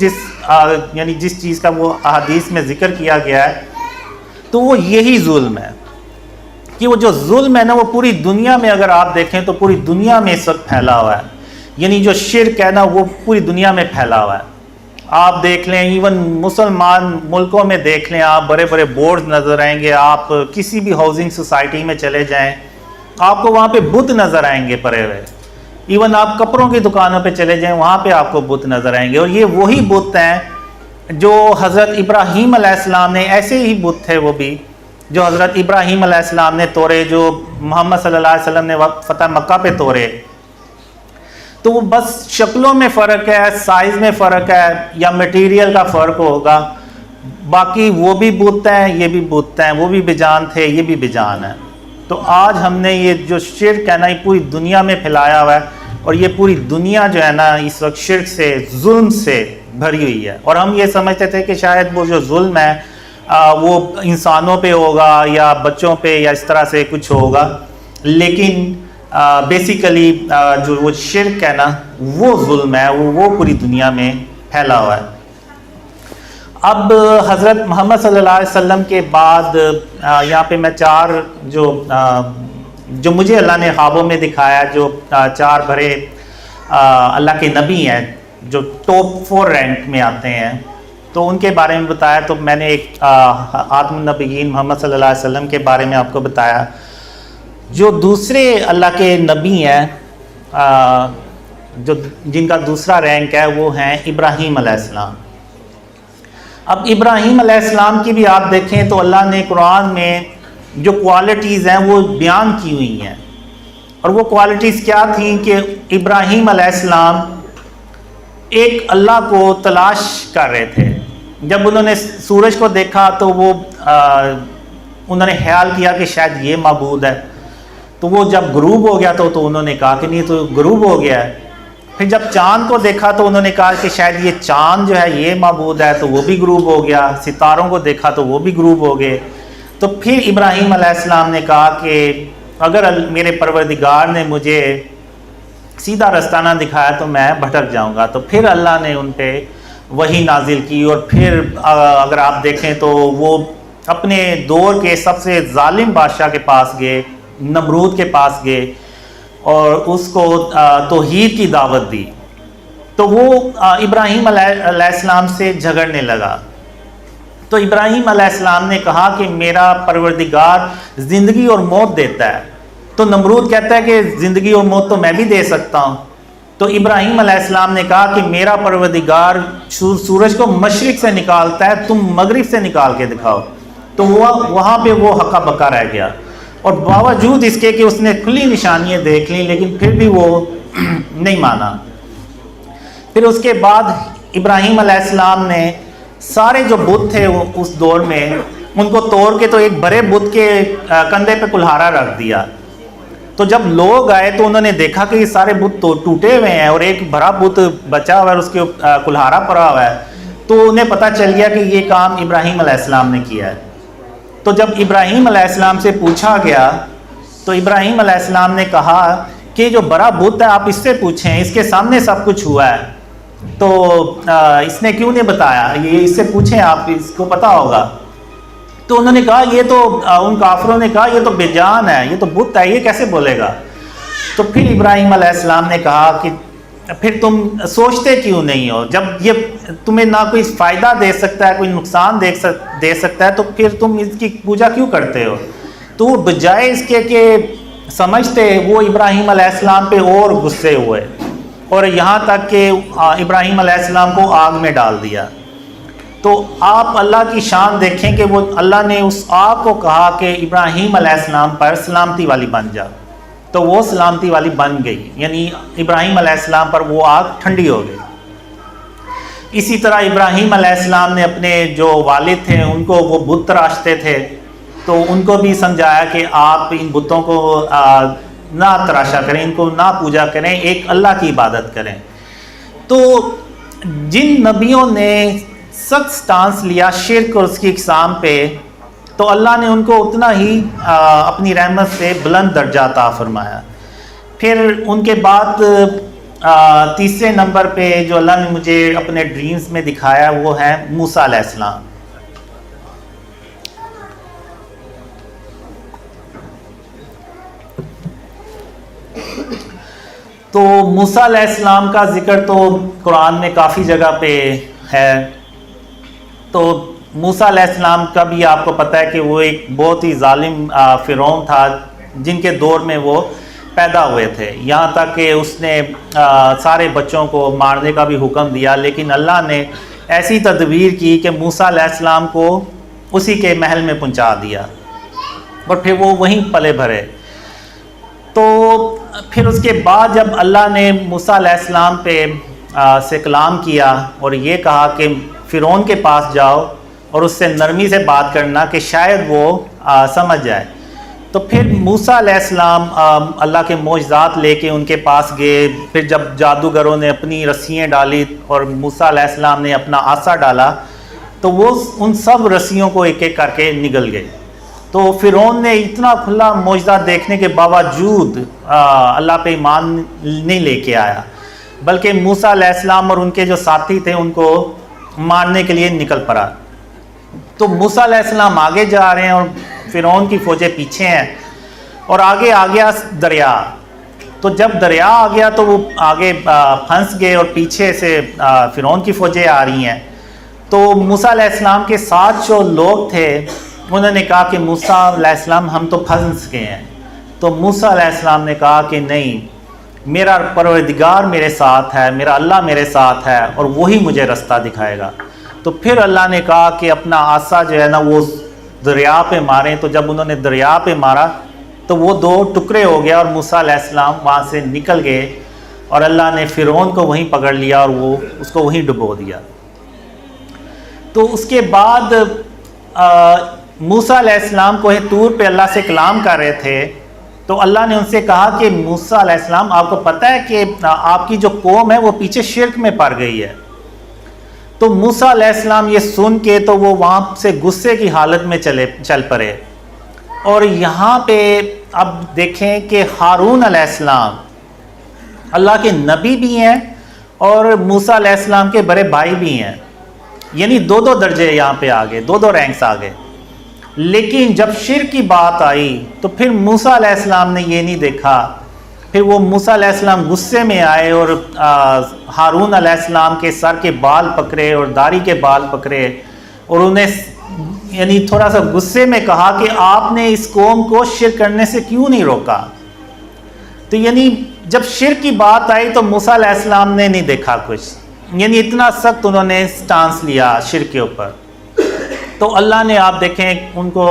یعنی جس چیز کا وہ احادیث میں ذکر کیا گیا ہے تو وہ یہی ظلم ہے کہ وہ جو ظلم ہے نا وہ پوری دنیا میں اگر آپ دیکھیں تو پوری دنیا میں اس وقت پھیلا ہوا ہے. یعنی جو شرک ہے نا وہ پوری دنیا میں پھیلا ہوا ہے. آپ دیکھ لیں ایون مسلمان ملکوں میں دیکھ لیں، آپ بڑے بڑے بورڈز نظر آئیں گے، آپ کسی بھی ہاؤسنگ سوسائٹی میں چلے جائیں آپ کو وہاں پہ بت نظر آئیں گے پڑے ہوئے. ایون آپ کپڑوں کی دکانوں پہ چلے جائیں وہاں پہ آپ کو بت نظر آئیں گے. اور یہ وہی بت ہیں جو حضرت ابراہیم علیہ السلام نے، ایسے ہی بت تھے وہ بھی جو حضرت ابراہیم علیہ السلام نے توڑے، جو محمد صلی اللہ علیہ وسلم نے فتح مکہ پہ توڑے. تو وہ بس شکلوں میں فرق ہے، سائز میں فرق ہے، یا میٹیریل کا فرق ہوگا، باقی وہ بھی بت ہیں یہ بھی بت ہیں، وہ بھی بجان تھے یہ بھی بجان ہیں. تو آج ہم نے یہ جو شرک ہے نا یہ پوری دنیا میں پھیلایا ہوا ہے، اور یہ پوری دنیا جو ہے نا اس وقت شرک سے، ظلم سے بھری ہوئی ہے. اور ہم یہ سمجھتے تھے کہ شاید وہ جو ظلم ہے وہ انسانوں پہ ہوگا یا بچوں پہ یا اس طرح سے کچھ ہوگا، لیکن بیسیکلی جو وہ شرک ہے نا وہ ظلم ہے، وہ پوری دنیا میں پھیلا ہوا ہے. اب حضرت محمد صلی اللہ علیہ وسلم کے بعد یہاں پہ میں چار جو مجھے اللہ نے خوابوں میں دکھایا، جو چار بڑے اللہ کے نبی ہیں جو ٹاپ 4 رینک میں آتے ہیں، تو ان کے بارے میں بتایا. تو میں نے ایک خاتم النبیین محمد صلی اللہ علیہ وسلم کے بارے میں آپ کو بتایا. جو دوسرے اللہ کے نبی ہیں جو جن کا دوسرا رینک ہے وہ ہیں ابراہیم علیہ السلام. اب ابراہیم علیہ السلام کی بھی آپ دیکھیں تو اللہ نے قرآن میں جو کوالٹیز ہیں وہ بیان کی ہوئی ہیں. اور وہ کوالٹیز کیا تھیں کہ ابراہیم علیہ السلام ایک اللہ کو تلاش کر رہے تھے. جب انہوں نے سورج کو دیکھا تو وہ انہوں نے خیال کیا کہ شاید یہ معبود ہے. تو وہ جب غروب ہو گیا تو انہوں نے کہا کہ نہیں تو غروب ہو گیا ہے. پھر جب چاند کو دیکھا تو انہوں نے کہا کہ شاید یہ چاند جو ہے یہ معبود ہے، تو وہ بھی غروب ہو گیا. ستاروں کو دیکھا تو وہ بھی غروب ہو گئے. تو پھر ابراہیم علیہ السلام نے کہا کہ اگر میرے پروردگار نے مجھے سیدھا رستہ نہ دکھایا تو میں بھٹک جاؤں گا. تو پھر اللہ نے ان پہ وحی نازل کی. اور پھر اگر آپ دیکھیں تو وہ اپنے دور کے سب سے ظالم بادشاہ کے پاس گئے، نمرود کے پاس گئے، اور اس کو توحید کی دعوت دی. تو وہ ابراہیم علیہ السلام سے جھگڑنے لگا. تو ابراہیم علیہ السلام نے کہا کہ میرا پروردگار زندگی اور موت دیتا ہے. تو نمرود کہتا ہے کہ زندگی اور موت تو میں بھی دے سکتا ہوں. تو ابراہیم علیہ السلام نے کہا کہ میرا پروردگار سورج کو مشرق سے نکالتا ہے، تم مغرب سے نکال کے دکھاؤ. تو وہاں پہ وہ ہکا بکا رہ گیا. اور باوجود اس کے کہ اس نے کھلی نشانیاں دیکھ لیں لیکن پھر بھی وہ نہیں مانا. پھر اس کے بعد ابراہیم علیہ السلام نے سارے جو بت تھے اس دور میں ان کو توڑ کے تو ایک بڑے بت کے کندھے پہ کلہارا رکھ دیا. تو جب لوگ آئے تو انہوں نے دیکھا کہ یہ سارے بت ٹوٹے ہوئے ہیں اور ایک بڑا بت بچا ہوا ہے، اس کے کلہارا پڑا ہوا ہے. تو انہیں پتہ چل گیا کہ یہ کام ابراہیم علیہ السلام نے کیا ہے. تو جب ابراہیم علیہ السلام سے پوچھا گیا تو ابراہیم علیہ السلام نے کہا کہ جو بڑا بت ہے آپ اس سے پوچھیں، اس کے سامنے سب کچھ ہوا ہے. تو اس نے کیوں نہیں بتایا، یہ اس سے پوچھیں، آپ اس کو پتہ ہوگا. تو انہوں نے کہا یہ تو ان کافروں نے کہا یہ تو بے جان ہے، یہ تو بت ہے، یہ کیسے بولے گا. تو پھر ابراہیم علیہ السلام نے کہا کہ پھر تم سوچتے کیوں نہیں ہو، جب یہ تمہیں نہ کوئی فائدہ دے سکتا ہے کوئی نقصان دے سکتا ہے تو پھر تم اس کی پوجا کیوں کرتے ہو. تو وہ بجائے اس کے کہ سمجھتے وہ ابراہیم علیہ السلام پہ اور غصے ہوئے، اور یہاں تک کہ ابراہیم علیہ السلام کو آگ میں ڈال دیا. تو آپ اللہ کی شان دیکھیں کہ وہ اللہ نے اس آگ کو کہا کہ ابراہیم علیہ السلام پر سلامتی والی بن جا. تو وہ سلامتی والی بن گئی، یعنی ابراہیم علیہ السلام پر وہ آگ ٹھنڈی ہو گئی. اسی طرح ابراہیم علیہ السلام نے اپنے جو والد تھے ان کو وہ بت تراشتے تھے تو ان کو بھی سمجھایا کہ آپ ان بتوں کو نہ تراشا کریں، ان کو نہ پوجا کریں، ایک اللہ کی عبادت کریں. تو جن نبیوں نے سخت سٹانس لیا شرک اور اس کی اقسام پہ تو اللہ نے ان کو اتنا ہی اپنی رحمت سے بلند درجہ عطا فرمایا. پھر ان کے بعد تیسرے نمبر پہ جو اللہ نے مجھے اپنے ڈریمز میں دکھایا وہ ہے موسیٰ علیہ السلام. تو موسیٰ علیہ السلام کا ذکر تو قرآن میں کافی جگہ پہ ہے. تو موسیٰ علیہ السلام کا بھی آپ کو پتہ ہے کہ وہ ایک بہت ہی ظالم فرعون تھا جن کے دور میں وہ پیدا ہوئے تھے. یہاں تک کہ اس نے سارے بچوں کو مارنے کا بھی حکم دیا، لیکن اللہ نے ایسی تدبیر کی کہ موسیٰ علیہ السلام کو اسی کے محل میں پہنچا دیا اور پھر وہ وہیں پلے بھرے. تو پھر اس کے بعد جب اللہ نے موسیٰ علیہ السلام پہ سے کلام کیا اور یہ کہا کہ فرعون کے پاس جاؤ اور اس سے نرمی سے بات کرنا کہ شاید وہ سمجھ جائے، تو پھر موسیٰ علیہ السلام اللہ کے معجزات لے کے ان کے پاس گئے. پھر جب جادوگروں نے اپنی رسیاں ڈالی اور موسیٰ علیہ السلام نے اپنا عصا ڈالا تو وہ ان سب رسیوں کو ایک ایک کر کے نگل گئے. تو فرعون نے اتنا کھلا معجزہ دیکھنے کے باوجود اللہ پہ ایمان نہیں لے کے آیا، بلکہ موسیٰ علیہ السلام اور ان کے جو ساتھی تھے ان کو مارنے کے لیے نکل پڑا. تو موسیٰ علیہ السلام آگے جا رہے ہیں اور فرعون کی فوجیں پیچھے ہیں، اور آگے آ گیا دریا. تو جب دریا آ گیا تو وہ آگے پھنس گئے اور پیچھے سے فرعون کی فوجیں آ رہی ہیں. تو موسیٰ علیہ السلام کے ساتھ جو لوگ تھے انہوں نے کہا کہ موسیٰ علیہ السلام ہم تو پھنس گئے ہیں. تو موسیٰ علیہ السلام نے کہا کہ نہیں، میرا پروردگار میرے ساتھ ہے، میرا اللہ میرے ساتھ ہے اور وہی مجھے رستہ دکھائے گا. تو پھر اللہ نے کہا کہ اپنا عصا جو ہے نا وہ دریا پہ ماریں. تو جب انہوں نے دریا پہ مارا تو وہ دو ٹکڑے ہو گیا اور موسیٰ علیہ السلام وہاں سے نکل گئے اور اللہ نے فرعون کو وہیں پکڑ لیا اور وہ اس کو وہیں ڈبو دیا. تو اس کے بعد موسیٰ علیہ السلام کوہ طور پہ اللہ سے کلام کر رہے تھے. تو اللہ نے ان سے کہا کہ موسیٰ علیہ السلام آپ کو پتہ ہے کہ آپ کی جو قوم ہے وہ پیچھے شرک میں پڑ گئی ہے. تو موسیٰ علیہ السلام یہ سن کے تو وہ وہاں سے غصے کی حالت میں چل پڑے. اور یہاں پہ اب دیکھیں کہ ہارون علیہ السلام اللہ کے نبی بھی ہیں اور موسیٰ علیہ السلام کے بڑے بھائی بھی ہیں، یعنی دو دو درجے یہاں پہ آ گئے، دو دو رینکس آ گئے. لیکن جب شرک کی بات آئی تو پھر موسیٰ علیہ السلام نے یہ نہیں دیکھا. پھر وہ موسیٰ علیہ السلام غصے میں آئے اور ہارون علیہ السلام کے سر کے بال پکڑے اور داڑھی کے بال پکڑے اور انہیں یعنی تھوڑا سا غصے میں کہا کہ آپ نے اس قوم کو شرک کرنے سے کیوں نہیں روکا. تو یعنی جب شرک کی بات آئی تو موسیٰ علیہ السلام نے نہیں دیکھا کچھ، یعنی اتنا سخت انہوں نے سٹانس لیا شرک کے اوپر. تو اللہ نے آپ دیکھیں ان کو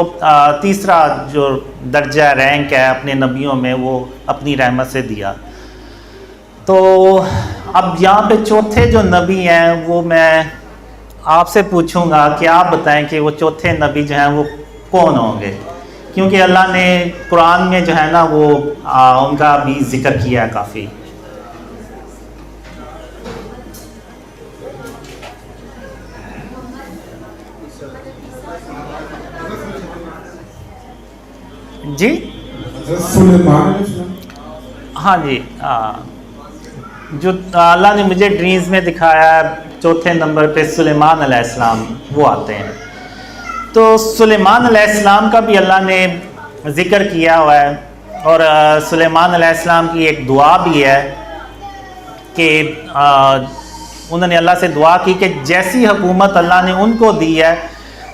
تیسرا جو درجہ رینک ہے اپنے نبیوں میں وہ اپنی رحمت سے دیا. تو اب یہاں پہ چوتھے جو نبی ہیں وہ میں آپ سے پوچھوں گا کہ آپ بتائیں کہ وہ چوتھے نبی جو ہیں وہ کون ہوں گے، کیونکہ اللہ نے قرآن میں جو ہے نا وہ ان کا بھی ذکر کیا ہے کافی. جی ہاں جی، جو اللہ نے مجھے ڈریمز میں دکھایا ہے چوتھے نمبر پہ سلیمان علیہ السلام وہ آتے ہیں. تو سلیمان علیہ السلام کا بھی اللہ نے ذکر کیا ہوا ہے اور سلیمان علیہ السلام کی ایک دعا بھی ہے کہ انہوں نے اللہ سے دعا کی کہ جیسی حکومت اللہ نے ان کو دی ہے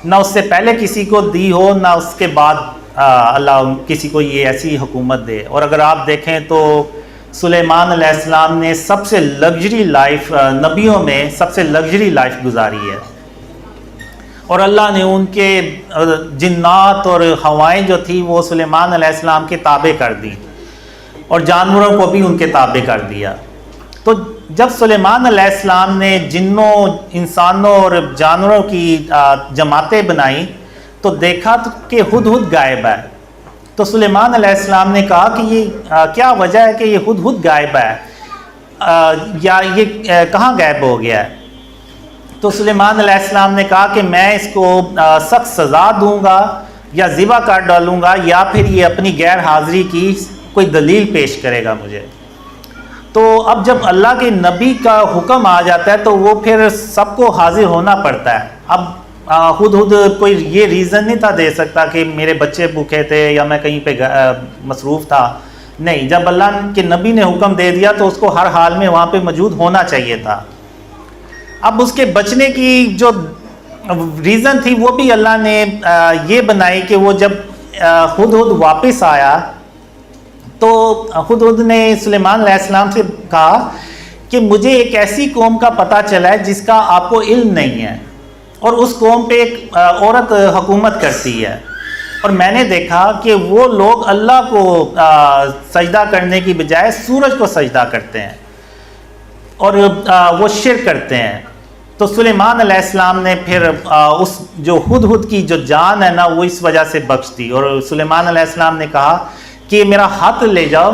نہ اس سے پہلے کسی کو دی ہو نہ اس کے بعد اللہ کسی کو یہ ایسی حکومت دے. اور اگر آپ دیکھیں تو سلیمان علیہ السلام نے سب سے لگژری لائف نبیوں میں سب سے لگژری لائف گزاری ہے اور اللہ نے ان کے جنات اور ہوائیں جو تھی وہ سلیمان علیہ السلام کے تابع کر دی اور جانوروں کو بھی ان کے تابع کر دیا. تو جب سلیمان علیہ السلام نے جنوں انسانوں اور جانوروں کی جماعتیں بنائیں تو دیکھا کہ ہدہد غائب ہے. تو سلیمان علیہ السلام نے کہا کہ یہ کیا وجہ ہے کہ یہ ہدہد غائب ہے یا یہ کہاں غائب ہو گیا ہے. تو سلیمان علیہ السلام نے کہا کہ میں اس کو سخت سزا دوں گا یا ذبح کر ڈالوں گا یا پھر یہ اپنی غیر حاضری کی کوئی دلیل پیش کرے گا مجھے. تو اب جب اللہ کے نبی کا حکم آ جاتا ہے تو وہ پھر سب کو حاضر ہونا پڑتا ہے. اب خود کوئی یہ ریزن نہیں تھا دے سکتا کہ میرے بچے بھوکے تھے یا میں کہیں پہ مصروف تھا. نہیں، جب اللہ کے نبی نے حکم دے دیا تو اس کو ہر حال میں وہاں پہ موجود ہونا چاہیے تھا. اب اس کے بچنے کی جو ریزن تھی وہ بھی اللہ نے یہ بنائی کہ وہ جب ہدہد واپس آیا تو ہدہد نے سلیمان علیہ السلام سے کہا کہ مجھے ایک ایسی قوم کا پتہ چلا ہے جس کا آپ کو علم نہیں ہے، اور اس قوم پہ ایک عورت حکومت کرتی ہے، اور میں نے دیکھا کہ وہ لوگ اللہ کو سجدہ کرنے کی بجائے سورج کو سجدہ کرتے ہیں اور وہ شرک کرتے ہیں. تو سلیمان علیہ السلام نے پھر اس جو ہدہد کی جو جان ہے نا وہ اس وجہ سے بخش دی، اور سلیمان علیہ السلام نے کہا کہ میرا ہاتھ لے جاؤ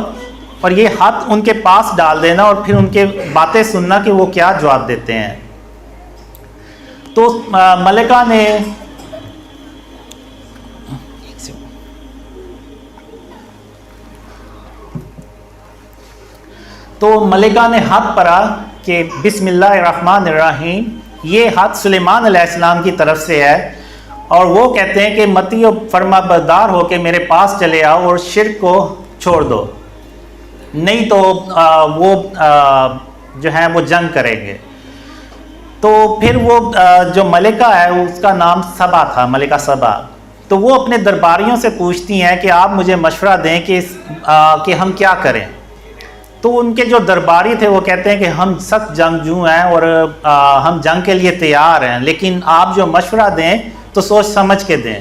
اور یہ ہاتھ ان کے پاس ڈال دینا اور پھر ان کے باتیں سننا کہ وہ کیا جواب دیتے ہیں. تو ملکہ نے ہاتھ پڑھا کہ بسم اللہ الرحمن الرحیم. یہ ہاتھ سلیمان علیہ السلام کی طرف سے ہے، اور وہ کہتے ہیں کہ متی و فرما بردار ہو کے میرے پاس چلے آؤ اور شرک کو چھوڑ دو، نہیں تو وہ جو ہیں وہ جنگ کریں گے. تو پھر وہ جو ملکہ ہے اس کا نام سبا تھا، ملکہ سبا. تو وہ اپنے درباریوں سے پوچھتی ہیں کہ آپ مجھے مشورہ دیں کہ ہم کیا کریں. تو ان کے جو درباری تھے وہ کہتے ہیں کہ ہم سخت جنگجو ہیں اور ہم جنگ کے لیے تیار ہیں، لیکن آپ جو مشورہ دیں تو سوچ سمجھ کے دیں.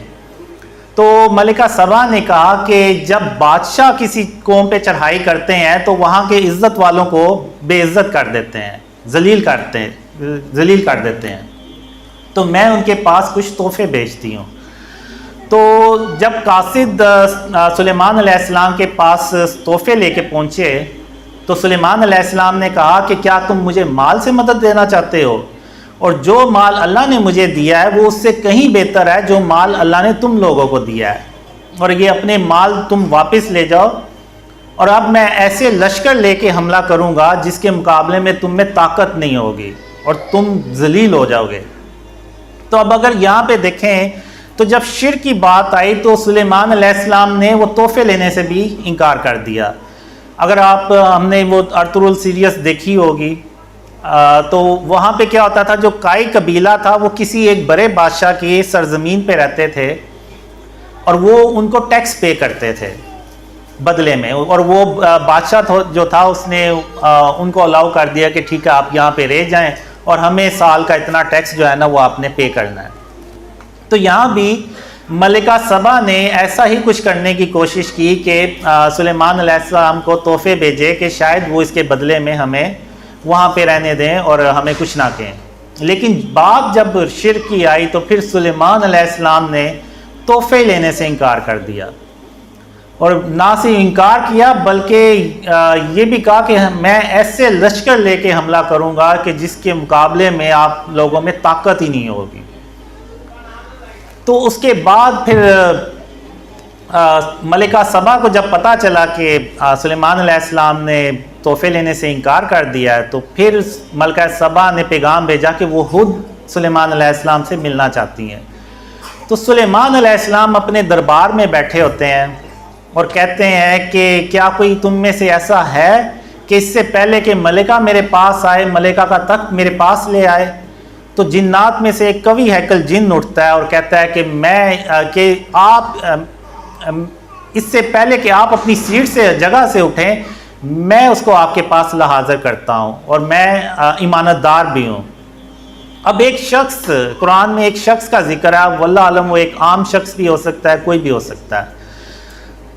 تو ملکہ سبا نے کہا کہ جب بادشاہ کسی قوم پہ چڑھائی کرتے ہیں تو وہاں کے عزت والوں کو بے عزت کر دیتے ہیں، ذلیل کر دیتے ہیں. تو میں ان کے پاس کچھ تحفے بھیجتی ہوں. تو جب قاصد سلیمان علیہ السلام کے پاس تحفے لے کے پہنچے تو سلیمان علیہ السلام نے کہا کہ کیا تم مجھے مال سے مدد دینا چاہتے ہو؟ اور جو مال اللہ نے مجھے دیا ہے وہ اس سے کہیں بہتر ہے جو مال اللہ نے تم لوگوں کو دیا ہے، اور یہ اپنے مال تم واپس لے جاؤ، اور اب میں ایسے لشکر لے کے حملہ کروں گا جس کے مقابلے میں تم میں طاقت نہیں ہوگی اور تم ذلیل ہو جاؤ گے. تو اب اگر یہاں پہ دیکھیں تو جب شرک کی بات آئی تو سلیمان علیہ السلام نے وہ تحفے لینے سے بھی انکار کر دیا. اگر ہم نے وہ ارطغرل سیریس دیکھی ہوگی تو وہاں پہ کیا ہوتا تھا، جو کائی قبیلہ تھا وہ کسی ایک بڑے بادشاہ کی سرزمین پہ رہتے تھے اور وہ ان کو ٹیکس پے کرتے تھے بدلے میں، اور وہ بادشاہ جو تھا اس نے ان کو الاؤ کر دیا کہ ٹھیک ہے آپ یہاں پہ رہ جائیں اور ہمیں سال کا اتنا ٹیکس جو ہے نا وہ آپ نے پے کرنا ہے. تو یہاں بھی ملکہ سبا نے ایسا ہی کچھ کرنے کی کوشش کی کہ سلیمان علیہ السلام کو تحفے بھیجے کہ شاید وہ اس کے بدلے میں ہمیں وہاں پہ رہنے دیں اور ہمیں کچھ نہ کہیں. لیکن بات جب شرک کی آئی تو پھر سلیمان علیہ السلام نے تحفے لینے سے انکار کر دیا، اور نہ صرف انکار کیا بلکہ یہ بھی کہا کہ میں ایسے لشکر لے کے حملہ کروں گا کہ جس کے مقابلے میں آپ لوگوں میں طاقت ہی نہیں ہوگی. تو اس کے بعد پھر ملکہ سبا کو جب پتہ چلا کہ سلیمان علیہ السلام نے تحفے لینے سے انکار کر دیا ہے تو پھر ملکہ سبا نے پیغام بھیجا کہ وہ خود سلیمان علیہ السلام سے ملنا چاہتی ہیں. تو سلیمان علیہ السلام اپنے دربار میں بیٹھے ہوتے ہیں اور کہتے ہیں کہ کیا کوئی تم میں سے ایسا ہے کہ اس سے پہلے کہ ملکہ میرے پاس آئے ملکہ کا تخت میرے پاس لے آئے؟ تو جنات میں سے ایک قوی ہیکل جن اٹھتا ہے اور کہتا ہے کہ آپ اس سے پہلے کہ آپ اپنی سیٹ سے جگہ سے اٹھیں میں اس کو آپ کے پاس حاضر کرتا ہوں اور میں امانت دار بھی ہوں. اب ایک شخص، قرآن میں ایک شخص کا ذکر ہے، واللہ علم وہ ایک عام شخص بھی ہو سکتا ہے، کوئی بھی ہو سکتا ہے.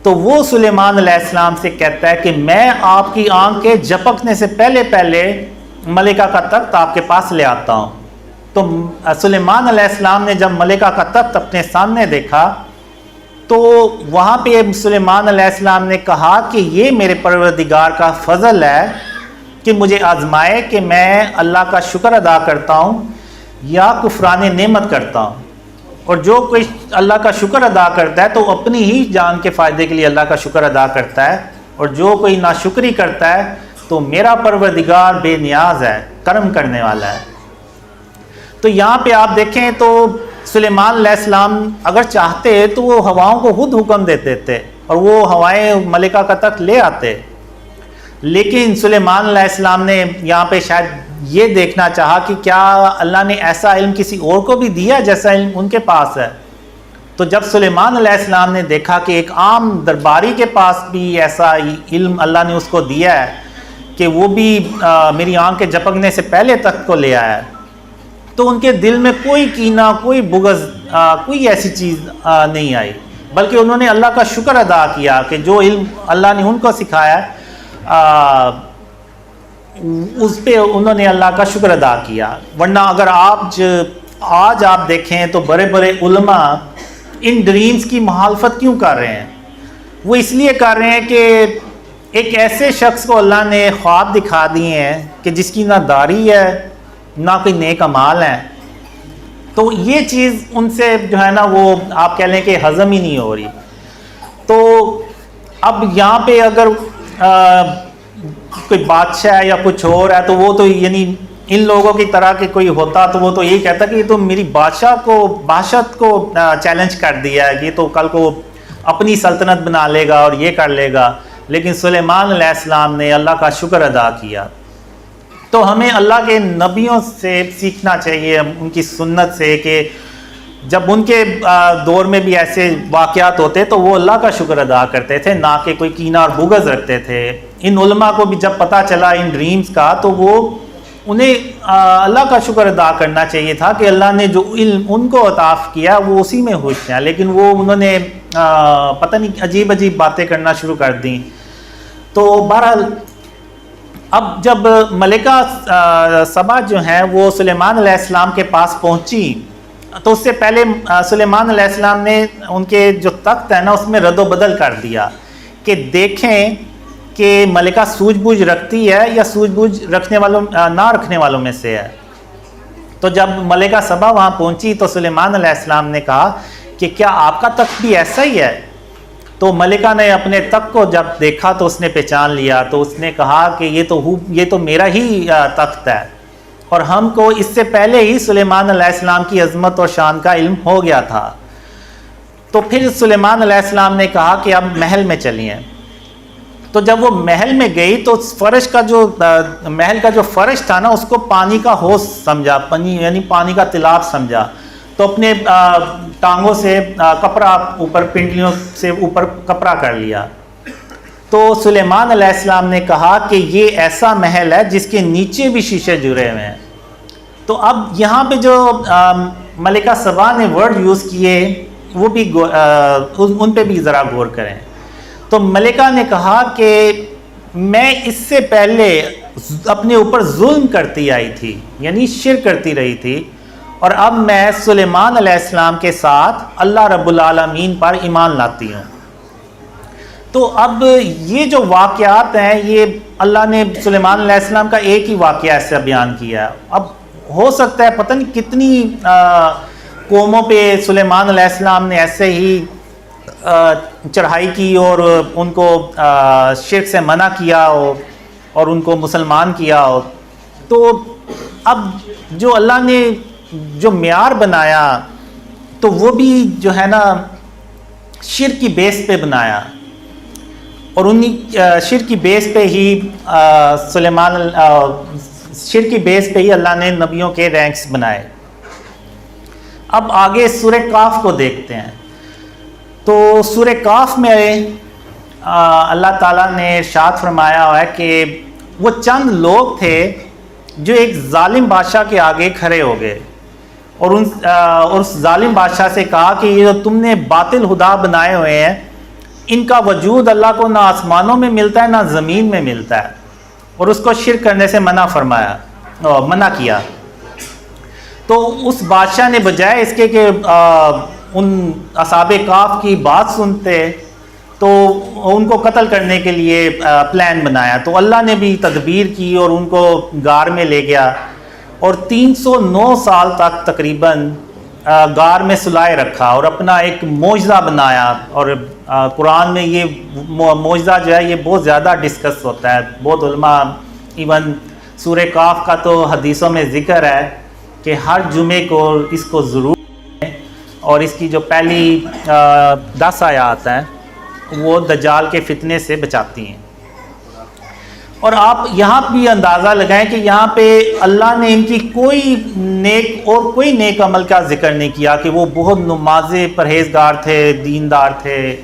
تو وہ سلیمان علیہ السلام سے کہتا ہے کہ میں آپ کی آنکھ کے جھپکنے سے پہلے ملکہ کا تخت آپ کے پاس لے آتا ہوں. تو سلیمان علیہ السلام نے جب ملکہ کا تخت اپنے سامنے دیکھا تو وہاں پہ سلیمان علیہ السلام نے کہا کہ یہ میرے پروردگار کا فضل ہے کہ مجھے آزمائے کہ میں اللہ کا شکر ادا کرتا ہوں یا کفران نعمت کرتا ہوں. اور جو کوئی اللہ کا شکر ادا کرتا ہے تو اپنی ہی جان کے فائدے کے لیے اللہ کا شکر ادا کرتا ہے، اور جو کوئی ناشکری کرتا ہے تو میرا پروردگار بے نیاز ہے، کرم کرنے والا ہے۔ تو یہاں پہ آپ دیکھیں تو سلیمان علیہ السلام اگر چاہتے تو وہ ہواؤں کو خود حکم دیتے تھے اور وہ ہوائیں ملکہ کا تک لے آتے، لیکن سلیمان علیہ السلام نے یہاں پہ شاید یہ دیکھنا چاہا کہ کیا اللہ نے ایسا علم کسی اور کو بھی دیا جیسا علم ان کے پاس ہے۔ تو جب سلیمان علیہ السلام نے دیکھا کہ ایک عام درباری کے پاس بھی ایسا علم اللہ نے اس کو دیا ہے کہ وہ بھی میری آنکھ کے جھپکنے سے پہلے تک کو لے آیا ہے، تو ان کے دل میں کوئی کینہ، کوئی بغض، کوئی ایسی چیز نہیں آئی، بلکہ انہوں نے اللہ کا شکر ادا کیا کہ جو علم اللہ نے ان کو سکھایا ہے اس پہ انہوں نے اللہ کا شکر ادا کیا۔ ورنہ اگر آج آپ دیکھیں تو بڑے بڑے علماء ان ڈریمز کی مخالفت کیوں کر رہے ہیں؟ وہ اس لیے کر رہے ہیں کہ ایک ایسے شخص کو اللہ نے خواب دکھا دیے ہیں کہ جس کی نہ داڑھی ہے نہ کوئی نیک اعمال ہیں، تو یہ چیز ان سے جو ہے نا وہ آپ کہہ لیں کہ ہضم ہی نہیں ہو رہی۔ تو اب یہاں پہ اگر کوئی بادشاہ ہے یا کچھ اور ہے تو وہ تو یعنی ان لوگوں کی طرح کہ کوئی ہوتا تو وہ تو یہی کہتا کہ یہ تو میری بادشاہت کو چیلنج کر دیا ہے، یہ تو کل کو اپنی سلطنت بنا لے گا اور یہ کر لے گا، لیکن سلیمان علیہ السلام نے اللہ کا شکر ادا کیا۔ تو ہمیں اللہ کے نبیوں سے سیکھنا چاہیے، ان کی سنت سے، کہ جب ان کے دور میں بھی ایسے واقعات ہوتے تو وہ اللہ کا شکر ادا کرتے تھے، نہ کہ کوئی کینہ اور بغض رکھتے تھے۔ ان علماء کو بھی جب پتہ چلا ان ڈریمز کا تو وہ انہیں اللہ کا شکر ادا کرنا چاہیے تھا کہ اللہ نے جو علم ان کو عطا کیا وہ اسی میں خوش ہیں، لیکن وہ انہوں نے پتہ نہیں عجیب عجیب باتیں کرنا شروع کر دیں۔ تو بہرحال اب جب ملکہ سبا جو ہیں وہ سلیمان علیہ السلام کے پاس پہنچی تو اس سے پہلے سلیمان علیہ السلام نے ان کے جو تخت ہے نا اس میں رد و بدل کر دیا کہ دیکھیں کہ ملکہ سوجھ بوجھ رکھتی ہے یا سوجھ بوجھ رکھنے والوں نہ رکھنے والوں میں سے ہے۔ تو جب ملکہ سبا وہاں پہنچی تو سلیمان علیہ السلام نے کہا کہ کیا آپ کا تخت بھی ایسا ہی ہے؟ تو ملکہ نے اپنے تخت کو جب دیکھا تو اس نے پہچان لیا، تو اس نے کہا کہ یہ تو میرا ہی تخت ہے، اور ہم کو اس سے پہلے ہی سلیمان علیہ السلام کی عظمت اور شان کا علم ہو گیا تھا۔ تو پھر سلیمان علیہ السلام نے کہا کہ اب محل میں چلیے۔ تو جب وہ محل میں گئی تو محل کا جو فرش تھا نا اس کو پانی کا حوض سمجھا، یعنی پانی کا تالاب سمجھا، تو اپنے ٹانگوں سے کپڑا اوپر، پنڈلیوں سے اوپر کپڑا کر لیا۔ تو سلیمان علیہ السلام نے کہا کہ یہ ایسا محل ہے جس کے نیچے بھی شیشے جڑے ہوئے ہیں۔ تو اب یہاں پہ جو ملکہ سبا نے ورڈ یوز کیے وہ بھی ان پہ بھی ذرا غور کریں۔ تو ملکہ نے کہا کہ میں اس سے پہلے اپنے اوپر ظلم کرتی آئی تھی، یعنی شرک کرتی رہی تھی، اور اب میں سلیمان علیہ السلام کے ساتھ اللہ رب العالمین پر ایمان لاتی ہوں۔ تو اب یہ جو واقعات ہیں یہ اللہ نے سلیمان علیہ السلام کا ایک ہی واقعہ ایسا بیان کیا ہے۔ اب ہو سکتا ہے پتہ نہیں کتنی قوموں پہ سلیمان علیہ السلام نے ایسے ہی چڑھائی کی اور ان کو شرک سے منع کیا ہو اور ان کو مسلمان کیا ہو۔ تو اب جو اللہ نے جو معیار بنایا تو وہ بھی جو ہے نا شرک کی بیس پہ بنایا، اور انہی شرک کی بیس پہ ہی شرک کی بیس پہ ہی اللہ نے نبیوں کے رینکس بنائے۔ اب آگے سورہ کاف کو دیکھتے ہیں۔ تو سورہ کاف میں اللہ تعالیٰ نے ارشاد فرمایا ہوا ہے کہ وہ چند لوگ تھے جو ایک ظالم بادشاہ کے آگے کھڑے ہو گئے اور اس ظالم بادشاہ سے کہا کہ یہ جو تم نے باطل خدا بنائے ہوئے ہیں ان کا وجود اللہ کو نہ آسمانوں میں ملتا ہے نہ زمین میں ملتا ہے، اور اس کو شرک کرنے سے منع کیا۔ تو اس بادشاہ نے بجائے اس کے کہ ان اصحاب کاف کی بات سنتے تو ان کو قتل کرنے کے لیے پلان بنایا، تو اللہ نے بھی تدبیر کی اور ان کو غار میں لے گیا، اور 309 سال تک تقریباً غار میں سلائے رکھا اور اپنا ایک معجزہ بنایا. اور قرآن میں یہ معجزہ جو ہے یہ بہت زیادہ ڈسکس ہوتا ہے. بہت علماء ایون سورہ کاف کا تو حدیثوں میں ذکر ہے کہ ہر جمعے کو اس کو ضرور پڑھیں، اور اس کی جو پہلی 10 آیات ہیں وہ دجال کے فتنے سے بچاتی ہیں. اور آپ یہاں بھی اندازہ لگائیں کہ یہاں پہ اللہ نے ان کی کوئی نیک عمل کا ذکر نہیں کیا کہ وہ بہت نماز پرہیزگار تھے، دیندار تھے.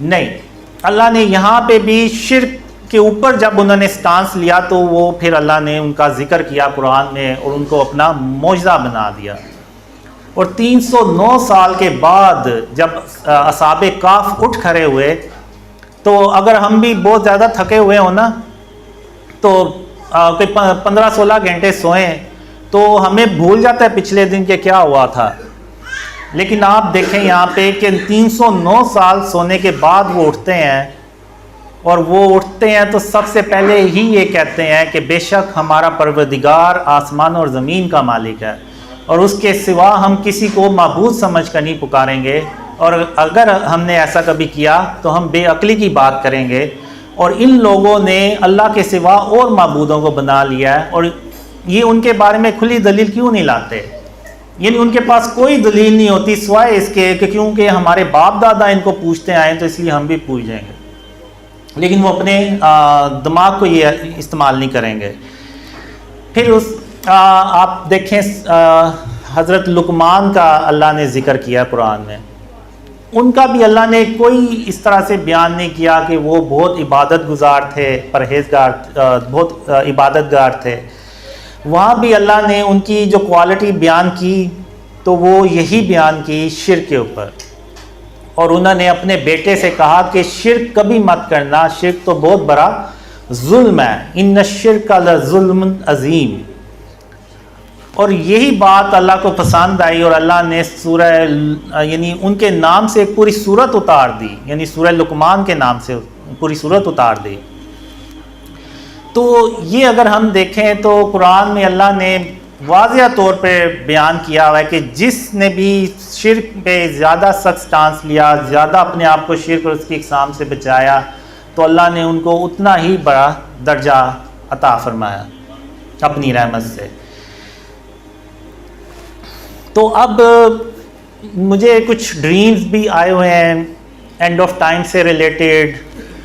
نہیں، اللہ نے یہاں پہ بھی شرک کے اوپر جب انہوں نے سٹانس لیا تو وہ پھر اللہ نے ان کا ذکر کیا قرآن میں اور ان کو اپنا معجزہ بنا دیا. اور 309 سال کے بعد جب اصحاب کہف اٹھ کھڑے ہوئے تو اگر ہم بھی بہت زیادہ تھکے ہوئے ہوں نا تو کوئی 15-16 گھنٹے سوئیں تو ہمیں بھول جاتا ہے پچھلے دن کہ کیا ہوا تھا. لیکن آپ دیکھیں یہاں پہ کہ 309 سال سونے کے بعد وہ اٹھتے ہیں، اور وہ اٹھتے ہیں تو سب سے پہلے ہی یہ کہتے ہیں کہ بے شک ہمارا پروردگار آسمان اور زمین کا مالک ہے، اور اس کے سوا ہم کسی کو معبود سمجھ کر نہیں پکاریں گے، اور اگر ہم نے ایسا کبھی کیا تو ہم بے عقلی کی بات کریں گے. اور ان لوگوں نے اللہ کے سوا اور معبودوں کو بنا لیا ہے، اور یہ ان کے بارے میں کھلی دلیل کیوں نہیں لاتے؟ یعنی ان کے پاس کوئی دلیل نہیں ہوتی سوائے اس کے کہ کیونکہ ہمارے باپ دادا ان کو پوچھتے آئے تو اس لیے ہم بھی پوچھ جائیں گے. لیکن وہ اپنے دماغ کو یہ استعمال نہیں کریں گے. پھر آپ دیکھیں حضرت لقمان کا اللہ نے ذکر کیا قرآن میں. ان کا بھی اللہ نے کوئی اس طرح سے بیان نہیں کیا کہ وہ بہت عبادت گزار تھے، پرہیزگار، بہت عبادت گار تھے. وہاں بھی اللہ نے ان کی جو کوالٹی بیان کی تو وہ یہی بیان کی شرک کے اوپر. اور انہوں نے اپنے بیٹے سے کہا کہ شرک کبھی مت کرنا، شرک تو بہت بڑا ظلم ہے، ان الشرک لظلم عظیم. اور یہی بات اللہ کو پسند آئی اور اللہ نے سورہ یعنی ان کے نام سے ایک پوری سورت اتار دی، یعنی سورہ لقمان کے نام سے پوری سورت اتار دی. تو یہ اگر ہم دیکھیں تو قرآن میں اللہ نے واضح طور پہ بیان کیا ہوا ہے کہ جس نے بھی شرک پہ زیادہ سخت سٹانس لیا، زیادہ اپنے آپ کو شرک اور اس کی اقسام سے بچایا، تو اللہ نے ان کو اتنا ہی بڑا درجہ عطا فرمایا اپنی رحمت سے. تو اب مجھے کچھ ڈریمز بھی آئے ہوئے ہیں اینڈ آف ٹائم سے ریلیٹڈ،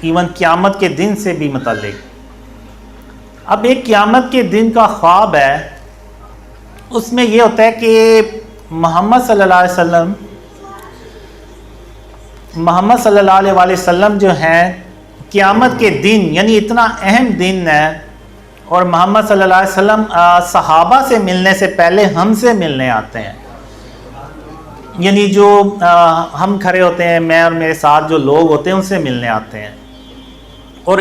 ایون قیامت کے دن سے بھی متعلق. اب ایک قیامت کے دن کا خواب ہے، اس میں یہ ہوتا ہے کہ محمد صلی اللہ علیہ وسلم جو ہیں قیامت کے دن، یعنی اتنا اہم دن ہے، اور محمد صلی اللہ علیہ وسلم صحابہ سے ملنے سے پہلے ہم سے ملنے آتے ہیں. یعنی جو ہم کھڑے ہوتے ہیں، میں اور میرے ساتھ جو لوگ ہوتے ہیں ان سے ملنے آتے ہیں، اور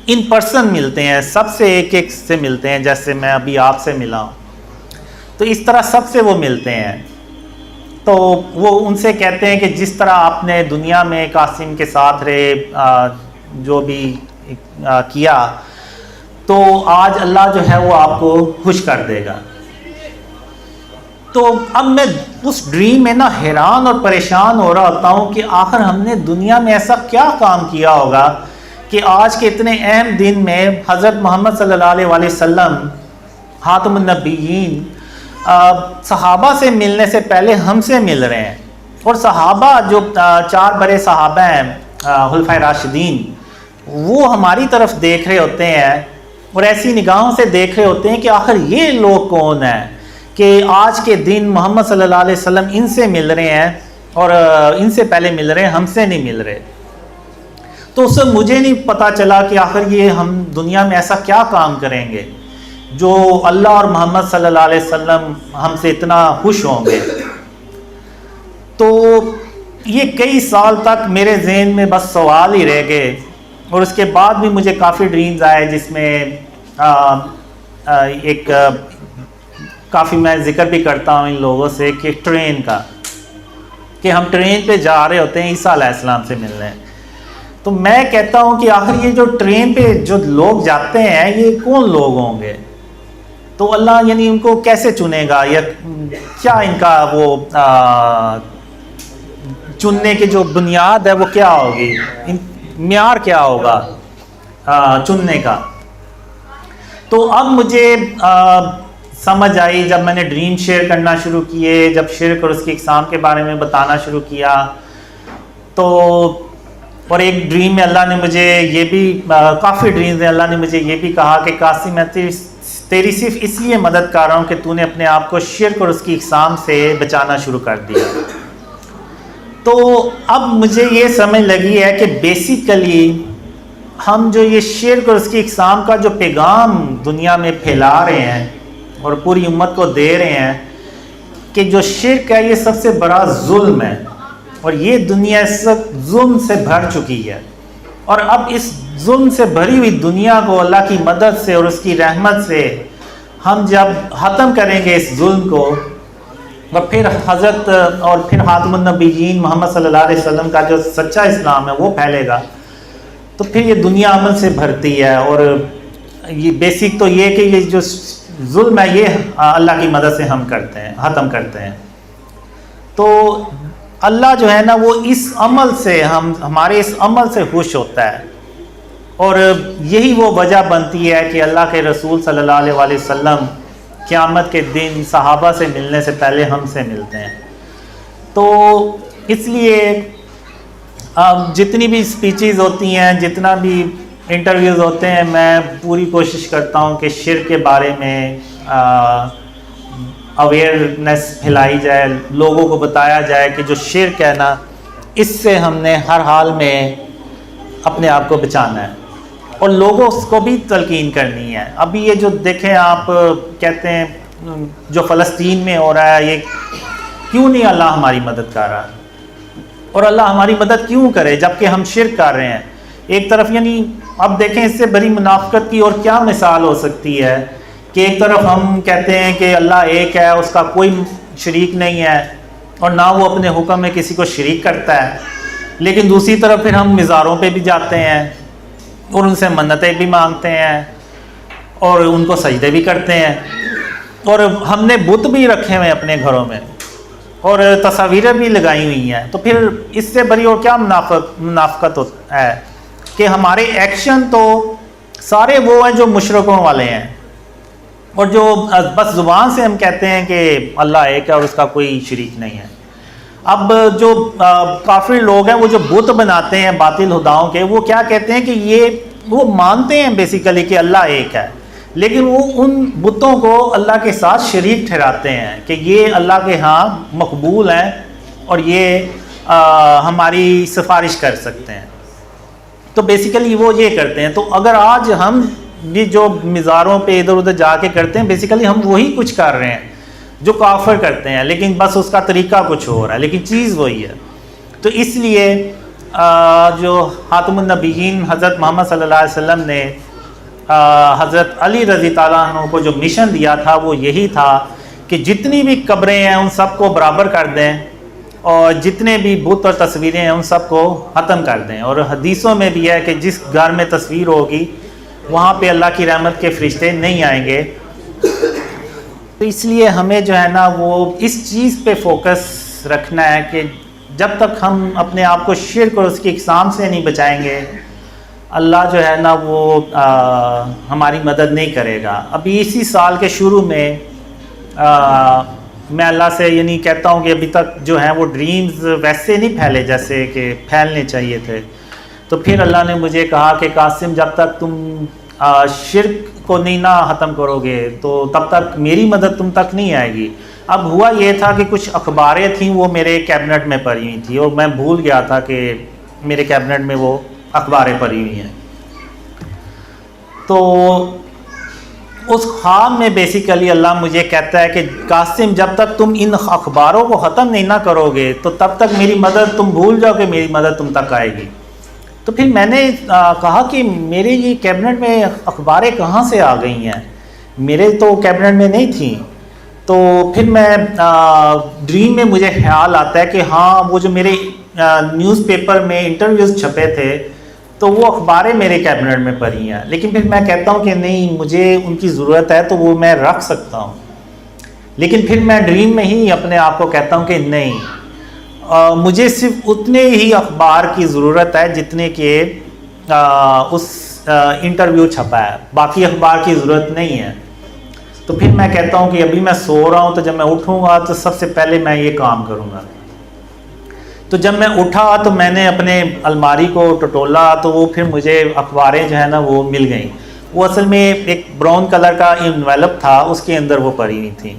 ان پرسن ملتے ہیں، سب سے ایک ایک سے ملتے ہیں. جیسے میں ابھی آپ سے ملا ہوں تو اس طرح سب سے وہ ملتے ہیں. تو وہ ان سے کہتے ہیں کہ جس طرح آپ نے دنیا میں قاسم کے ساتھ رہے، جو بھی کیا، تو آج اللہ جو ہے وہ آپ کو خوش کر دے گا. تو اب میں اس ڈریم میں نا حیران اور پریشان ہو رہا ہوتا ہوں کہ آخر ہم نے دنیا میں ایسا کیا کام کیا ہوگا کہ آج کے اتنے اہم دن میں حضرت محمد صلی اللہ علیہ وسلم خاتم النبیین صحابہ سے ملنے سے پہلے ہم سے مل رہے ہیں. اور صحابہ جو 4 بڑے صحابہ ہیں خلفائے راشدین، وہ ہماری طرف دیکھ رہے ہوتے ہیں اور ایسی نگاہوں سے دیکھ رہے ہوتے ہیں کہ آخر یہ لوگ کون ہیں کہ آج کے دن محمد صلی اللہ علیہ وسلم ان سے مل رہے ہیں اور ان سے پہلے مل رہے ہیں، ہم سے نہیں مل رہے. تو اس سے مجھے نہیں پتا چلا کہ آخر یہ ہم دنیا میں ایسا کیا کام کریں گے جو اللہ اور محمد صلی اللہ علیہ وسلم ہم سے اتنا خوش ہوں گے. تو یہ کئی سال تک میرے ذہن میں بس سوال ہی رہ گئے. اور اس کے بعد بھی مجھے کافی ڈریمز آئے جس میں ایک کافی میں ذکر بھی کرتا ہوں ان لوگوں سے کہ ٹرین کا، کہ ہم ٹرین پہ جا رہے ہوتے ہیں عیسیٰ علیہ السلام سے ملنے. تو میں کہتا ہوں کہ آخر یہ جو ٹرین پہ جو لوگ جاتے ہیں یہ کون لوگ ہوں گے؟ تو اللہ یعنی ان کو کیسے چنے گا، یا کیا ان کا وہ چننے کی جو بنیاد ہے وہ کیا ہوگی، معیار کیا ہوگا چننے کا؟ تو اب مجھے سمجھ آئی جب میں نے ڈریم شیئر کرنا شروع کیے، جب شرک اور اس کی اقسام کے بارے میں بتانا شروع کیا، تو اور ایک ڈریم میں اللہ نے مجھے یہ بھی کافی ڈریمز ہیں، اللہ نے مجھے یہ بھی کہا کہ قاسم میں تیری صرف اس لیے مدد کر رہا ہوں کہ تو نے اپنے آپ کو شرک اور اس کی اقسام سے بچانا شروع کر دیا۔ تو اب مجھے یہ سمجھ لگی ہے کہ بیسیکلی ہم جو یہ شرک اور اس کی اقسام کا جو پیغام دنیا میں پھیلا رہے ہیں اور پوری امت کو دے رہے ہیں کہ جو شرک ہے یہ سب سے بڑا ظلم ہے، اور یہ دنیا اس وقت ظلم سے بھر چکی ہے، اور اب اس ظلم سے بھری ہوئی دنیا کو اللہ کی مدد سے اور اس کی رحمت سے ہم جب ختم کریں گے اس ظلم کو، اور پھر حضرت اور پھر خاتم النبیین محمد صلی اللہ علیہ وسلم کا جو سچا اسلام ہے وہ پھیلے گا، تو پھر یہ دنیا امن سے بھرتی ہے۔ اور یہ بیسک تو یہ کہ یہ جو ظلم ہے یہ اللہ کی مدد سے ہم کرتے ہیں، ختم کرتے ہیں۔ تو اللہ جو ہے نا وہ اس عمل سے ہمارے اس عمل سے خوش ہوتا ہے، اور یہی وہ وجہ بنتی ہے کہ اللہ کے رسول صلی اللہ علیہ وآلہ وسلم قیامت کے دن صحابہ سے ملنے سے پہلے ہم سے ملتے ہیں۔ تو اس لیے جتنی بھی اسپیچز ہوتی ہیں، جتنا بھی انٹرویوز ہوتے ہیں، میں پوری کوشش کرتا ہوں کہ شرک کے بارے میں اویئرنیس پھیلائی جائے، لوگوں کو بتایا جائے کہ جو شرک ہے نا اس سے ہم نے ہر حال میں اپنے آپ کو بچانا ہے، اور لوگوں اس کو بھی تلقین کرنی ہے۔ ابھی یہ جو دیکھیں آپ کہتے ہیں جو فلسطین میں ہو رہا ہے، یہ کیوں نہیں اللہ ہماری مدد کر رہا، اور اللہ ہماری مدد کیوں کرے جبکہ ہم شرک کر رہے ہیں؟ ایک طرف یعنی اب دیکھیں اس سے بڑی منافقت کی اور کیا مثال ہو سکتی ہے کہ ایک طرف ہم کہتے ہیں کہ اللہ ایک ہے، اس کا کوئی شریک نہیں ہے، اور نہ وہ اپنے حکم میں کسی کو شریک کرتا ہے، لیکن دوسری طرف پھر ہم مزاروں پہ بھی جاتے ہیں اور ان سے منتیں بھی مانگتے ہیں اور ان کو سجدے بھی کرتے ہیں، اور ہم نے بت بھی رکھے ہوئے اپنے گھروں میں اور تصاویریں بھی لگائی ہوئی ہیں۔ تو پھر اس سے بڑی اور کیا منافقت ہے کہ ہمارے ایکشن تو سارے وہ ہیں جو مشرکوں والے ہیں، اور جو بس زبان سے ہم کہتے ہیں کہ اللہ ایک ہے اور اس کا کوئی شریک نہیں ہے۔ اب جو کافر لوگ ہیں وہ جو بت بناتے ہیں باطل خداؤں کے، وہ کیا کہتے ہیں کہ وہ مانتے ہیں بیسیکلی کہ اللہ ایک ہے، لیکن وہ ان بتوں کو اللہ کے ساتھ شریک ٹھہراتے ہیں کہ یہ اللہ کے ہاں مقبول ہیں اور یہ ہماری سفارش کر سکتے ہیں۔ تو بیسیکلی وہ یہ کرتے ہیں۔ تو اگر آج ہم یہ جو مزاروں پہ ادھر ادھر جا کے کرتے ہیں، بیسیکلی ہم وہی کچھ کر رہے ہیں جو کافر کرتے ہیں، لیکن بس اس کا طریقہ کچھ ہو رہا ہے، لیکن چیز وہی ہے۔ تو اس لیے جو خاتم النبیین حضرت محمد صلی اللہ علیہ وسلم نے حضرت علی رضی اللہ عنہ کو جو مشن دیا تھا وہ یہی تھا کہ جتنی بھی قبریں ہیں ان سب کو برابر کر دیں، اور جتنے بھی بت اور تصویریں ہیں ان سب کو ختم کر دیں۔ اور حدیثوں میں بھی ہے کہ جس گھر میں تصویر ہوگی وہاں پہ اللہ کی رحمت کے فرشتے نہیں آئیں گے۔ تو اس لیے ہمیں جو ہے نا وہ اس چیز پہ فوکس رکھنا ہے کہ جب تک ہم اپنے آپ کو شرک اور اس کی اقسام سے نہیں بچائیں گے، اللہ جو ہے نا وہ ہماری مدد نہیں کرے گا۔ ابھی اسی سال کے شروع میں میں اللہ سے یعنی کہتا ہوں کہ ابھی تک جو ہیں وہ ڈریمز ویسے نہیں پھیلے جیسے کہ پھیلنے چاہیے تھے۔ تو پھر اللہ نے مجھے کہا کہ قاسم جب تک تم شرک کو نہیں نہ ختم کرو گے تو تب تک میری مدد تم تک نہیں آئے گی۔ اب ہوا یہ تھا کہ کچھ اخباریں تھیں وہ میرے کیبنٹ میں پڑی ہوئی تھیں، اور میں بھول گیا تھا کہ میرے کیبنٹ میں وہ اخباریں پڑی ہوئی ہیں۔ تو اس خواب میں بیسیکلی اللہ مجھے کہتا ہے کہ قاسم جب تک تم ان اخباروں کو ختم نہیں نہ کرو گے تو تب تک میری مدد تم بھول جاؤ کہ میری مدد تم تک آئے گی۔ تو پھر میں نے کہا کہ میرے یہ کیبنٹ میں اخباریں کہاں سے آ گئی ہیں، میرے تو کیبنٹ میں نہیں تھیں۔ تو پھر میں ڈریم میں مجھے خیال آتا ہے کہ ہاں وہ جو میرے نیوز پیپر میں انٹرویوز چھپے تھے تو وہ اخباریں میرے کیبنٹ میں پڑی ہیں، لیکن پھر میں کہتا ہوں کہ نہیں مجھے ان کی ضرورت ہے تو وہ میں رکھ سکتا ہوں، لیکن پھر میں ڈریم میں ہی اپنے آپ کو کہتا ہوں کہ نہیں، مجھے صرف اتنے ہی اخبار کی ضرورت ہے جتنے کہ اس انٹرویو چھپا ہے، باقی اخبار کی ضرورت نہیں ہے۔ تو پھر میں کہتا ہوں کہ ابھی میں سو رہا ہوں، تو جب میں اٹھوں گا تو سب سے پہلے میں یہ کام کروں گا۔ تو جب میں اٹھا تو میں نے اپنے الماری کو ٹٹولا تو وہ پھر مجھے اخباریں جو ہے نا وہ مل گئیں۔ وہ اصل میں ایک براؤن کلر کا انویلپ تھا، اس کے اندر وہ پڑی ہوئی تھیں۔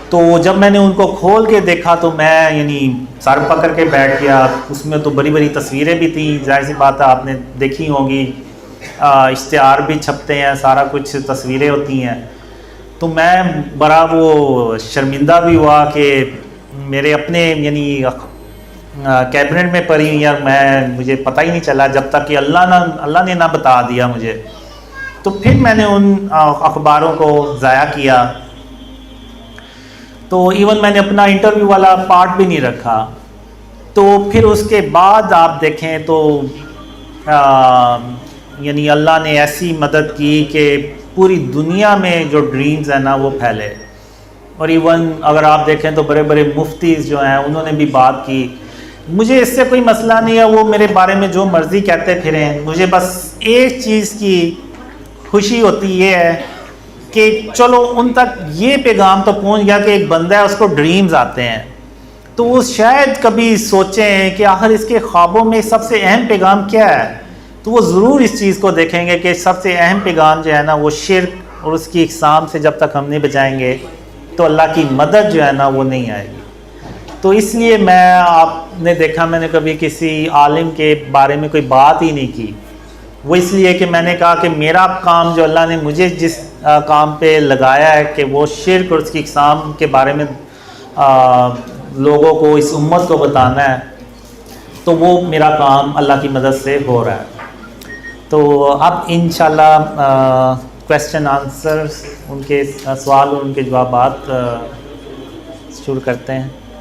تو جب میں نے ان کو کھول کے دیکھا تو میں یعنی سر پکڑ کے بیٹھ گیا۔ اس میں تو بڑی بڑی تصویریں بھی تھیں، ظاہر سی بات ہے آپ نے دیکھی ہوں گی، اشتہار بھی چھپتے ہیں، سارا کچھ تصویریں ہوتی ہیں۔ تو میں بڑا وہ شرمندہ بھی ہوا کہ میرے اپنے یعنی کیبنٹ میں پڑی ہوئی، اور مجھے پتہ ہی نہیں چلا جب تک کہ اللہ نے نہ بتا دیا مجھے۔ تو پھر میں نے ان اخباروں کو ضائع کیا، تو ایون میں نے اپنا انٹرویو والا پارٹ بھی نہیں رکھا۔ تو پھر اس کے بعد آپ دیکھیں تو یعنی اللہ نے ایسی مدد کی کہ پوری دنیا میں جو ڈریمز ہیں نا وہ پھیلے، اور ایون اگر آپ دیکھیں تو بڑے بڑے مفتیز جو ہیں انہوں نے بھی بات کی۔ مجھے اس سے کوئی مسئلہ نہیں ہے، وہ میرے بارے میں جو مرضی کہتے پھریں، مجھے بس ایک چیز کی خوشی ہوتی یہ ہے کہ چلو ان تک یہ پیغام تو پہنچ گیا کہ ایک بندہ ہے اس کو ڈریمز آتے ہیں، تو وہ شاید کبھی سوچیں کہ آخر اس کے خوابوں میں سب سے اہم پیغام کیا ہے، تو وہ ضرور اس چیز کو دیکھیں گے کہ سب سے اہم پیغام جو ہے نا وہ شرک اور اس کی اقسام سے جب تک ہم نہیں بچائیں گے تو اللہ کی مدد جو ہے نا وہ نہیں آئے گی۔ تو اس لیے آپ نے دیکھا میں نے کبھی کسی عالم کے بارے میں کوئی بات ہی نہیں کی، وہ اس لیے کہ میں نے کہا کہ میرا کام جو اللہ نے مجھے جس کام پہ لگایا ہے کہ وہ شرک اور اس کی اقسام کے بارے میں لوگوں کو، اس امت کو بتانا ہے، تو وہ میرا کام اللہ کی مدد سے ہو رہا ہے۔ تو اب انشاءاللہ کویسچن آنسر، ان کے سوال اور ان کے جوابات شروع کرتے ہیں۔